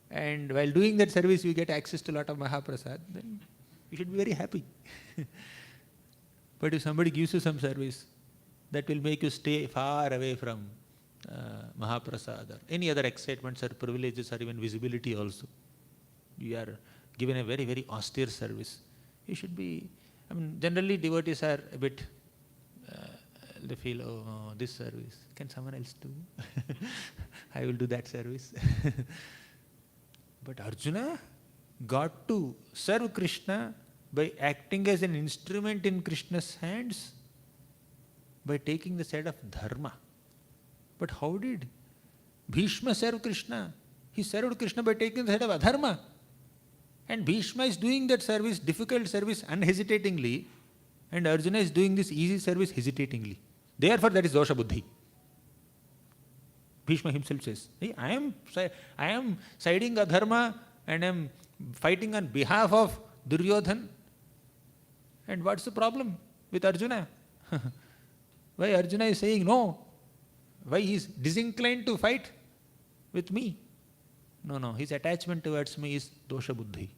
and while doing that service you get access to a lot of Mahaprasad, then you should be very happy. But if somebody gives you some service that will make you stay far away from Mahaprasad or any other excitements or privileges or even visibility also, you are given a very, very austere service. You should be, generally devotees are a bit, they feel, oh, this service, can someone else do? I will do that service. But Arjuna got to serve Krishna by acting as an instrument in Krishna's hands, by taking the side of dharma. But how did Bhishma serve Krishna? He served Krishna by taking the side of adharma. And Bhishma is doing that service, difficult service, unhesitatingly, and Arjuna is doing this easy service hesitatingly. Therefore, that is dosha buddhi. Bhishma himself says, hey, I am siding adharma and I am fighting on behalf of Duryodhan. And what's the problem with Arjuna? Why Arjuna is saying no? Why he is disinclined to fight with me? No, his attachment towards me is dosha buddhi.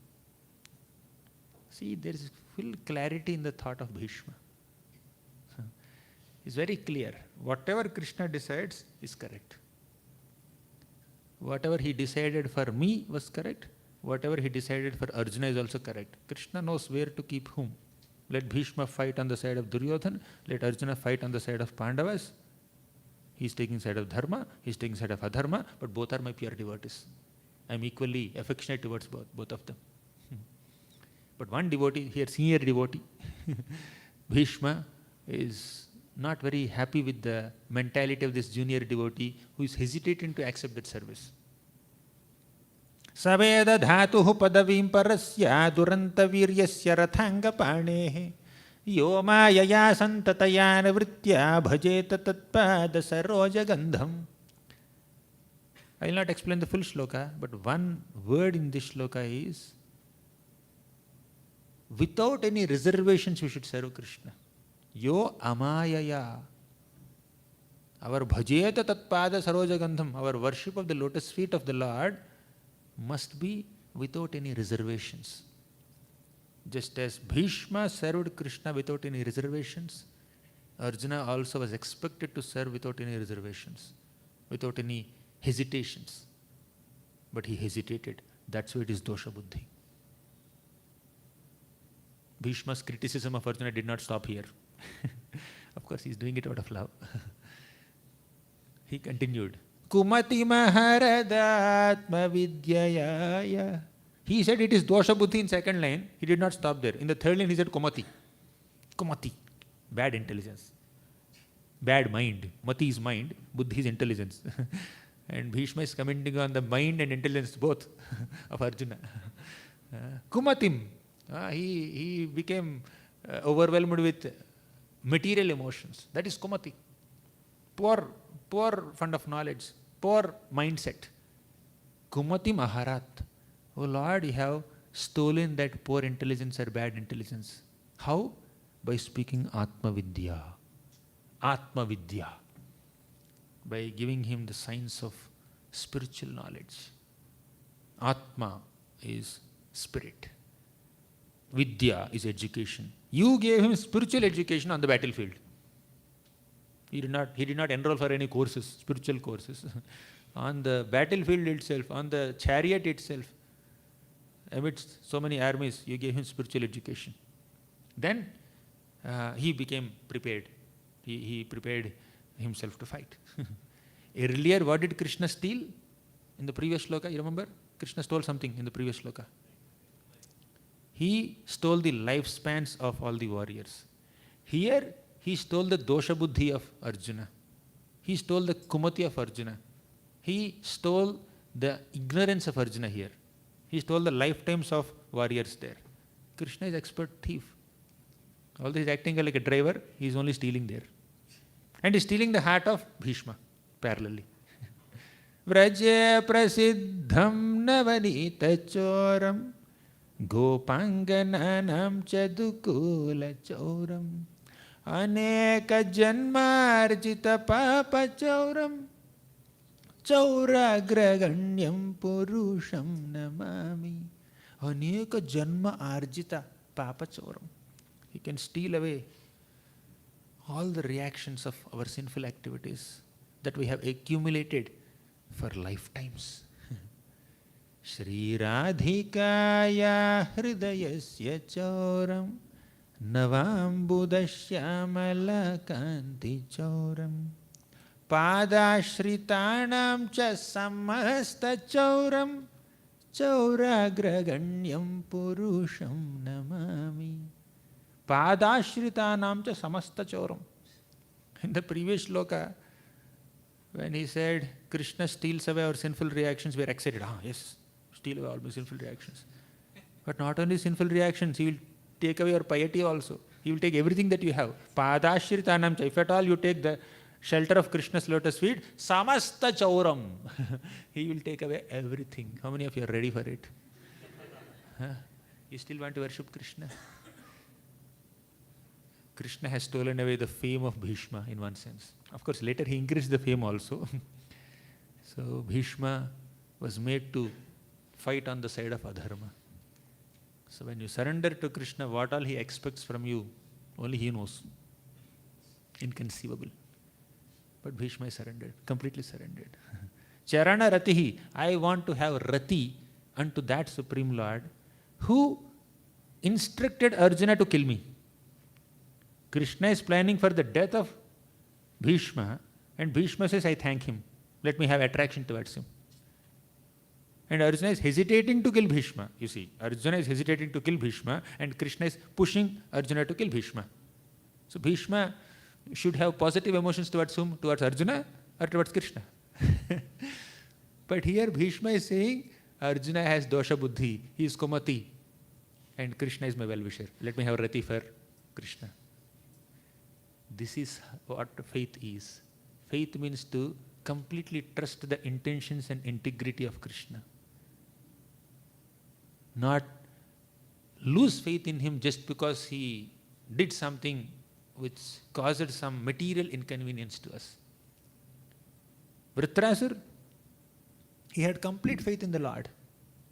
See, there is full clarity in the thought of Bhishma. It's very clear. Whatever Krishna decides is correct. Whatever he decided for me was correct. Whatever he decided for Arjuna is also correct. Krishna knows where to keep whom. Let Bhishma fight on the side of Duryodhan. Let Arjuna fight on the side of Pandavas. He is taking side of dharma. He is taking side of adharma. But both are my pure devotees. I am equally affectionate towards both of them. But one devotee, here senior devotee, Bhishma, is not very happy with the mentality of this junior devotee who is hesitating to accept that service. Saveda dhatuhu padavim parasya duranta viryasya rathanga panehe yo mayaya santatayana vritya bhajeta tatpada saroja gandham. I will not explain the full shloka, but one word in this shloka is, without any reservations we should serve Krishna. Yo amayaya. Our bhajeta tatpada sarojagandham, our worship of the lotus feet of the Lord must be without any reservations. Just as Bhishma served Krishna without any reservations, Arjuna also was expected to serve without any reservations, without any hesitations. But he hesitated. That's why it is dosha buddhi. Bhishma's criticism of Arjuna did not stop here. Of course, he is doing it out of love. He continued. Kumati maharadatma vidyaya. He said it is dosha buddhi in second line. He did not stop there. In the third line, he said kumati. Kumati. Bad intelligence. Bad mind. Mati is mind. Buddhi is intelligence. And Bhishma is commenting on the mind and intelligence both of Arjuna. Kumatim. He became overwhelmed with material emotions. That is kumati. Poor fund of knowledge. Poor mindset. Kumati maharat. Oh Lord, you have stolen that poor intelligence or bad intelligence. How? By speaking Atma Vidya. Atma Vidya. By giving him the science of spiritual knowledge. Atma is spirit. Vidya is education. You gave him spiritual education on the battlefield. He did not enroll for any courses, spiritual courses. On the battlefield itself, on the chariot itself, amidst so many armies, you gave him spiritual education. Then he became prepared. He prepared himself to fight. Earlier, what did Krishna steal in the previous shloka? You remember? Krishna stole something in the previous shloka. He stole the lifespans of all the warriors. Here, he stole the dosha buddhi of Arjuna. He stole the kumati of Arjuna. He stole the ignorance of Arjuna here. He stole the lifetimes of warriors there. Krishna is expert thief. Although he is acting like a driver, he is only stealing there. And he is stealing the heart of Bhishma parallelly. Vraje prasiddham navanita choram gopangananam chadukula choram aneka janmarjita papa choram chauragraganyam purusham namami. Aneka janma arjita papa choram. He can steal away all the reactions of our sinful activities that we have accumulated for lifetimes. Shri Radhikaya hridayasya choram navambudashyamala kanti choram padashritanam cha samasta choram chauragraganyam purusham namami. Padashritanam cha samasta choram. In the previous shloka, when he said Krishna steals away our sinful reactions, we are excited. Yes, steal away all my sinful reactions. But not only sinful reactions, he will take away your piety also. He will take everything that you have. Padashritanam cha. If at all you take the shelter of Krishna's lotus feet, samasta chauram. He will take away everything. How many of you are ready for it? You still want to worship Krishna? Krishna has stolen away the fame of Bhishma in one sense. Of course, later he increased the fame also. So Bhishma was made to fight on the side of adharma. So when you surrender to Krishna, what all he expects from you, only he knows. Inconceivable. But Bhishma is surrendered, completely surrendered. Charana ratihi, I want to have rati unto that Supreme Lord who instructed Arjuna to kill me. Krishna is planning for the death of Bhishma, and Bhishma says, I thank him. Let me have attraction towards him. And Arjuna is hesitating to kill Bhishma. You see, Arjuna is hesitating to kill Bhishma, and Krishna is pushing Arjuna to kill Bhishma. So Bhishma should have positive emotions towards whom? Towards Arjuna or towards Krishna? But here Bhishma is saying, Arjuna has dosha buddhi, he is kumati, and Krishna is my well-wisher. Let me have rati for Krishna. This is what faith is. Faith means to completely trust the intentions and integrity of Krishna. Not lose faith in him just because he did something which caused some material inconvenience to us. Vritrasur, he had complete faith in the Lord.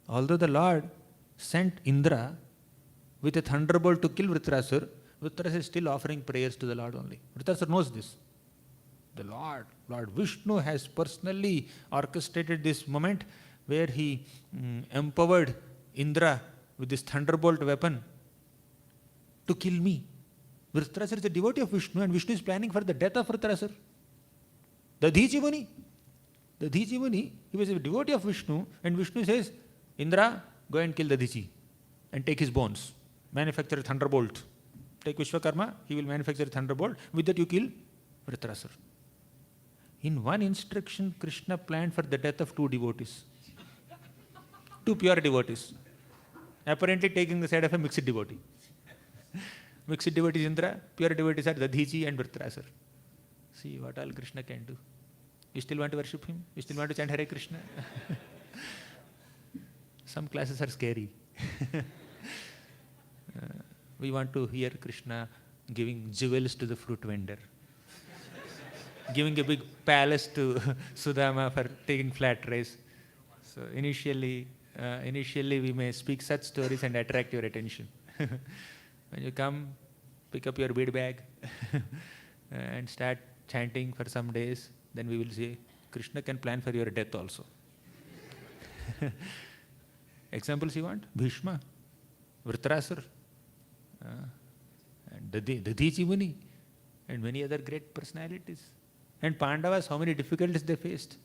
Although the Lord sent Indra with a thunderbolt to kill Vritrasur, Vritrasur is still offering prayers to the Lord only. Vritrasur knows this. The Lord Vishnu has personally orchestrated this moment where he empowered Indra with this thunderbolt weapon to kill me. Vritrasur is a devotee of Vishnu, and Vishnu is planning for the death of Vritrasur. The Dadichi Muni, he was a devotee of Vishnu, and Vishnu says, Indra, go and kill the Dadichi and take his bones. Manufacture a thunderbolt. Take Vishwakarma, he will manufacture a thunderbolt. With that you kill Vritrasur. In one instruction, Krishna planned for the death of two devotees. Two pure devotees. Apparently taking the side of a mixed devotee. Mixed devotees Indra, pure devotees are Dadichi and Vritrasur. See what all Krishna can do. You still want to worship him? You still want to chant Hare Krishna? Some classes are scary. We want to hear Krishna giving jewels to the fruit vendor. Giving a big palace to Sudama for taking flat rice. So initially we may speak such stories and attract your attention. When you come, pick up your bead bag and start chanting for some days, then we will say, Krishna can plan for your death also. Examples you want? Bhishma, Vritrasur, and Dadichi Muni, and many other great personalities. And Pandavas, how many difficulties they faced.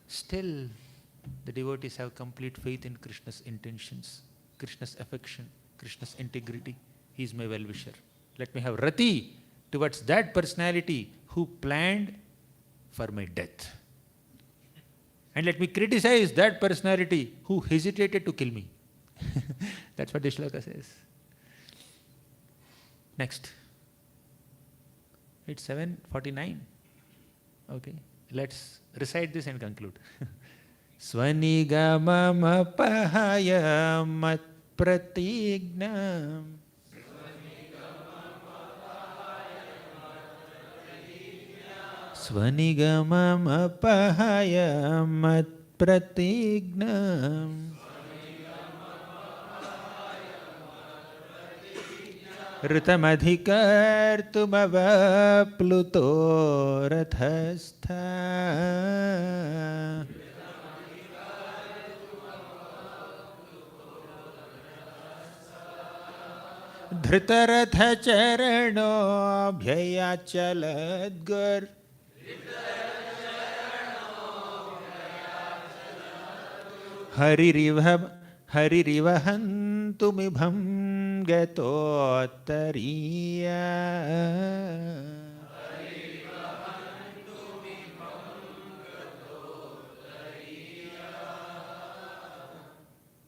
Still, the devotees have complete faith in Krishna's intentions, Krishna's affection, Krishna's integrity. He is my well-wisher. Let me have rati towards that personality who planned for my death. And let me criticize that personality who hesitated to kill me. That's what the shloka says. Next. It's 7:49. Okay. Let's recite this and conclude. Swanigamam pahaya mat pratignam Swanigamam apahaya mat pratignam Ritamadhikartumavapluto rathastha Dhritarthacharano bhyayachaladgur Haririvahantumibham gatotariya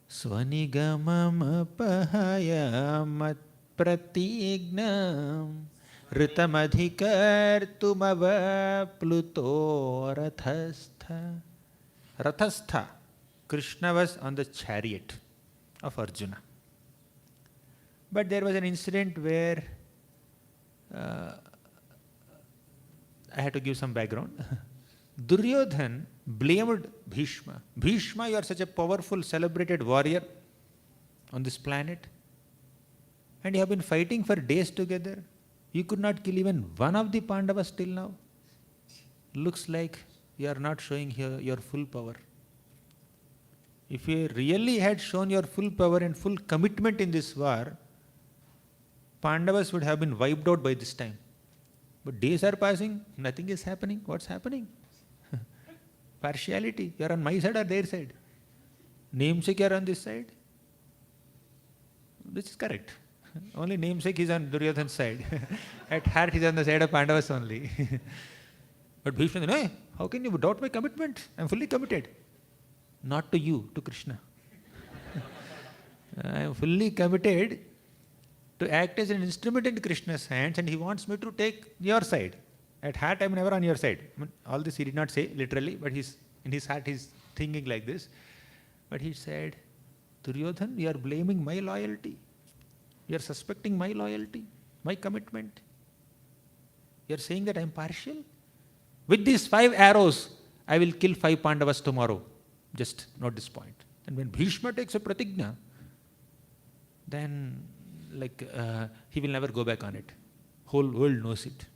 Swanigamam apahaya mat pratignam Ritamadhikartumavapluto rathastha. Rathastha. Krishna was on the chariot of Arjuna. But there was an incident where I had to give some background. Duryodhan blamed Bhishma. Bhishma, you are such a powerful, celebrated warrior on this planet, and you have been fighting for days together. You could not kill even one of the Pandavas till now. Looks like you are not showing here your full power. If you really had shown your full power and full commitment in this war, Pandavas would have been wiped out by this time. But days are passing, nothing is happening. What's happening? Partiality. You are on my side or their side? Namesake, you are on this side? This is correct. Only namesake is on Duryodhan's side. At heart, he is on the side of Pandavas only. But Bhishma said, no, how can you doubt my commitment? I am fully committed. Not to you, to Krishna. I am fully committed to act as an instrument in Krishna's hands, and he wants me to take your side. At heart, I am never on your side. I mean, all this he did not say literally, but in his heart he is thinking like this. But he said, Duryodhan, you are blaming my loyalty. You are suspecting my loyalty, my commitment. You are saying that I am partial? With these 5 arrows, I will kill 5 Pandavas tomorrow. Just note this point. And when Bhishma takes a pratigna, then he will never go back on it. Whole world knows it.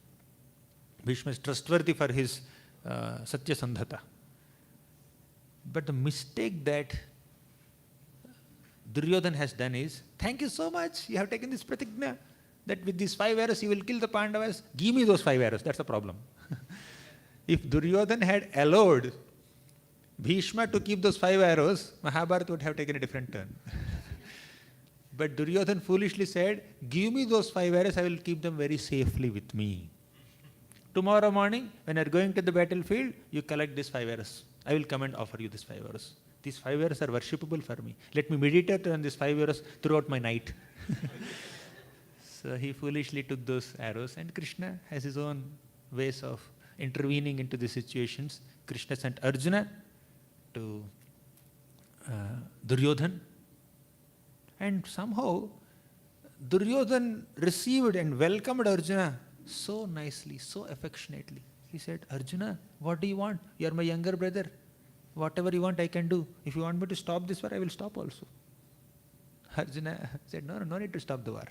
Bhishma is trustworthy for his Satya Sandhata. But the mistake that Duryodhana has done is, thank you so much, you have taken this pratigna, that with these 5 arrows you will kill the Pandavas. Give me those 5 arrows, that's the problem. If Duryodhana had allowed Bhishma to keep those 5 arrows, Mahabharata would have taken a different turn. But Duryodhana foolishly said, give me those 5 arrows, I will keep them very safely with me. Tomorrow morning, when you are going to the battlefield, you collect these 5 arrows. I will come and offer you these 5 arrows. These 5 arrows are worshipable for me. Let me meditate on these 5 arrows throughout my night. So he foolishly took those arrows, and Krishna has his own ways of intervening into the situations. Krishna sent Arjuna to Duryodhana, and somehow Duryodhana received and welcomed Arjuna so nicely, so affectionately. He said, Arjuna, what do you want? You are my younger brother. Whatever you want, I can do. If you want me to stop this war, I will stop also. Arjuna said, no need to stop the war.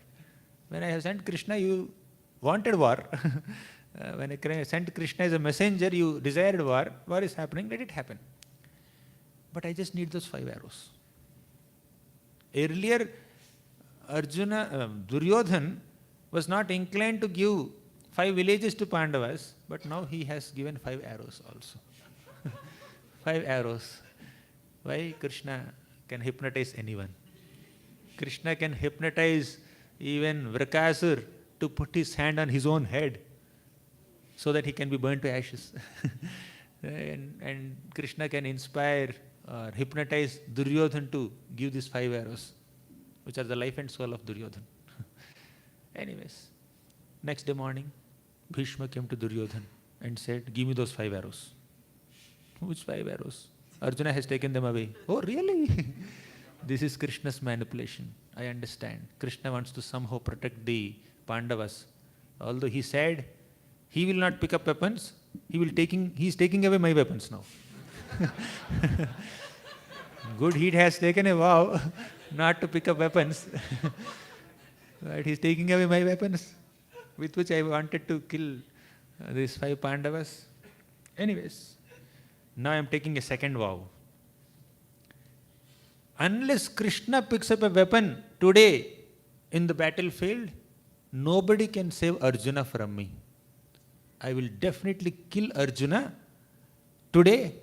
When I have sent Krishna, you wanted war. When I sent Krishna as a messenger, you desired war. War is happening, let it happen. But I just need those 5 arrows. Earlier, Duryodhana was not inclined to give 5 villages to Pandavas, but now he has given 5 arrows also. 5 arrows. Why? Krishna can hypnotize anyone. Krishna can hypnotize even Vrakasur to put his hand on his own head so that he can be burnt to ashes. and Krishna can inspire or hypnotize Duryodhana to give these 5 arrows, which are the life and soul of Duryodhana. Anyways, next day morning, Bhishma came to Duryodhana and said, give me those 5 arrows. Which 5 arrows? Arjuna has taken them away. Oh, really? This is Krishna's manipulation. I understand. Krishna wants to somehow protect the Pandavas. Although he said he will not pick up weapons, he is taking away my weapons now. Good, he has taken a vow not to pick up weapons. But he is taking away my weapons, with which I wanted to kill these 5 Pandavas. Anyways, now I am taking a second vow. Unless Krishna picks up a weapon today in the battlefield, nobody can save Arjuna from me. I will definitely kill Arjuna today.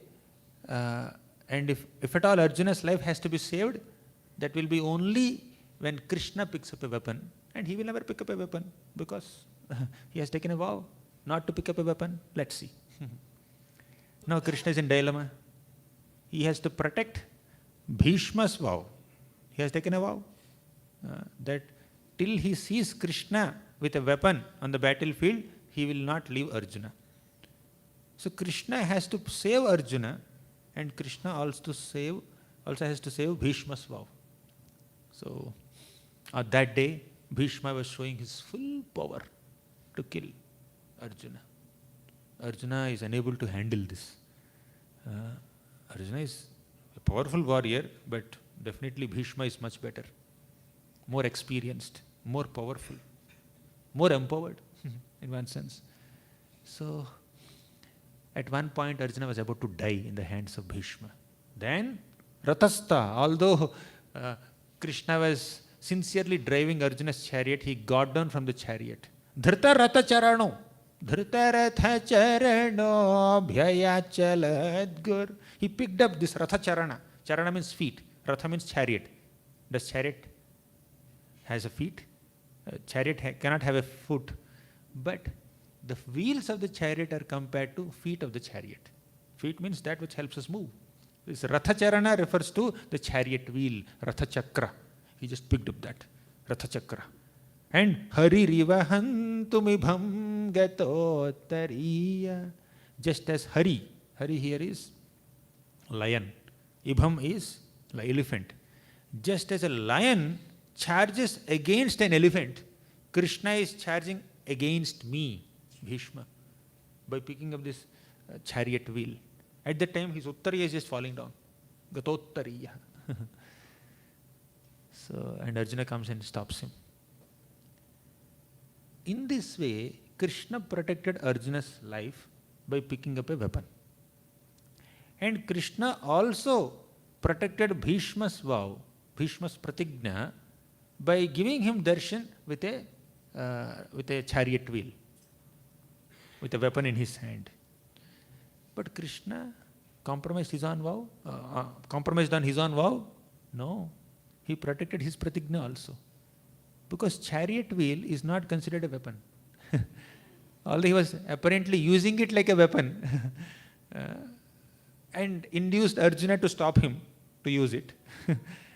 And if at all Arjuna's life has to be saved, that will be only when Krishna picks up a weapon. And he will never pick up a weapon because he has taken a vow not to pick up a weapon. Let's see. Now Krishna is in dilemma. He has to protect Bhishma's vow. He has taken a vow that till he sees Krishna with a weapon on the battlefield, he will not leave Arjuna. So Krishna has to save Arjuna, and Krishna also has to save Bhishma's vow. So on that day, Bhishma was showing his full power to kill Arjuna. Arjuna is unable to handle this. Arjuna is a powerful warrior, but definitely Bhishma is much better, more experienced, more powerful, more empowered in one sense. So at one point Arjuna was about to die in the hands of Bhishma. Then Ratastha, although Krishna was sincerely driving Arjuna's chariot, he got down from the chariot. Dhrita Ratha Charano. Dhrita Ratha Charano Bhyayachalad. He picked up this Ratha Charana. Charana means feet. Ratha means chariot. Does chariot has a feet? Chariot cannot have a foot. But the wheels of the chariot are compared to feet of the chariot. Feet means that which helps us move. This Ratha Charana refers to the chariot wheel, Ratha Chakra. He just picked up that, Ratha Chakra. And Hari Rivahantumibham Gatotariya. Just as Hari here is lion, Ibham is elephant. Just as a lion charges against an elephant, Krishna is charging against me. Bhishma by picking up this chariot wheel. At that time, his Uttariya is just falling down. Gatottariya. So, and Arjuna comes and stops him. In this way, Krishna protected Arjuna's life by picking up a weapon. And Krishna also protected Bhishma's vow, Bhishma's pratigna, by giving him darshan with a chariot wheel, with a weapon in his hand. But Krishna compromised on his own vow? No. He protected his pratigna also. Because chariot wheel is not considered a weapon. Although he was apparently using it like a weapon and induced Arjuna to stop him to use it.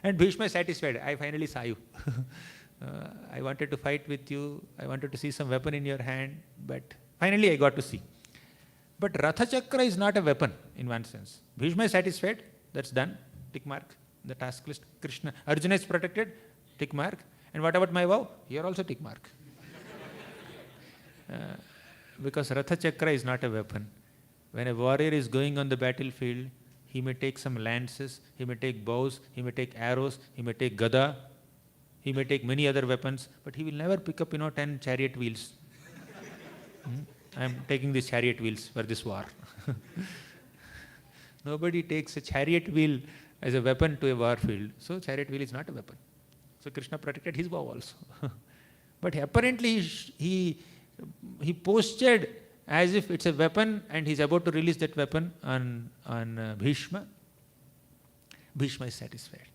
And Bhishma is satisfied. I finally saw you. I wanted to fight with you. I wanted to see some weapon in your hand. But finally I got to see. But Ratha Chakra is not a weapon in one sense. Bhishma is satisfied. That's done. Tick mark. The task list. Krishna. Arjuna is protected. Tick mark. And what about my vow? Here also tick mark. Because Ratha Chakra is not a weapon. When a warrior is going on the battlefield, he may take some lances, he may take bows, he may take arrows, he may take gada, he may take many other weapons, but he will never pick up 10 chariot wheels. I am taking these chariot wheels for this war. Nobody takes a chariot wheel as a weapon to a war field. So chariot wheel is not a weapon. So Krishna protected his vow also. But apparently he postured as if it's a weapon and he's about to release that weapon on Bhishma. Bhishma is satisfied.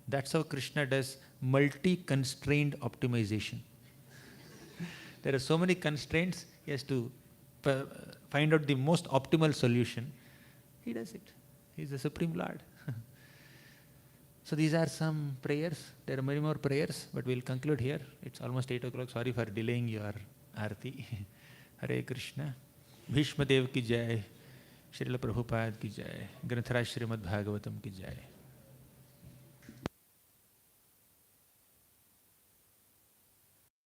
That's how Krishna does multi-constrained optimization. There are so many constraints, he has to find out the most optimal solution. He does it. He's the Supreme Lord. So these are some prayers. There are many more prayers, but we'll conclude here. It's almost 8 o'clock. Sorry for delaying your Aarti. Hare Krishna. Bhishma Dev ki jai. Srila Prabhupada ki jai. Granthara Srimad Bhagavatam ki jai.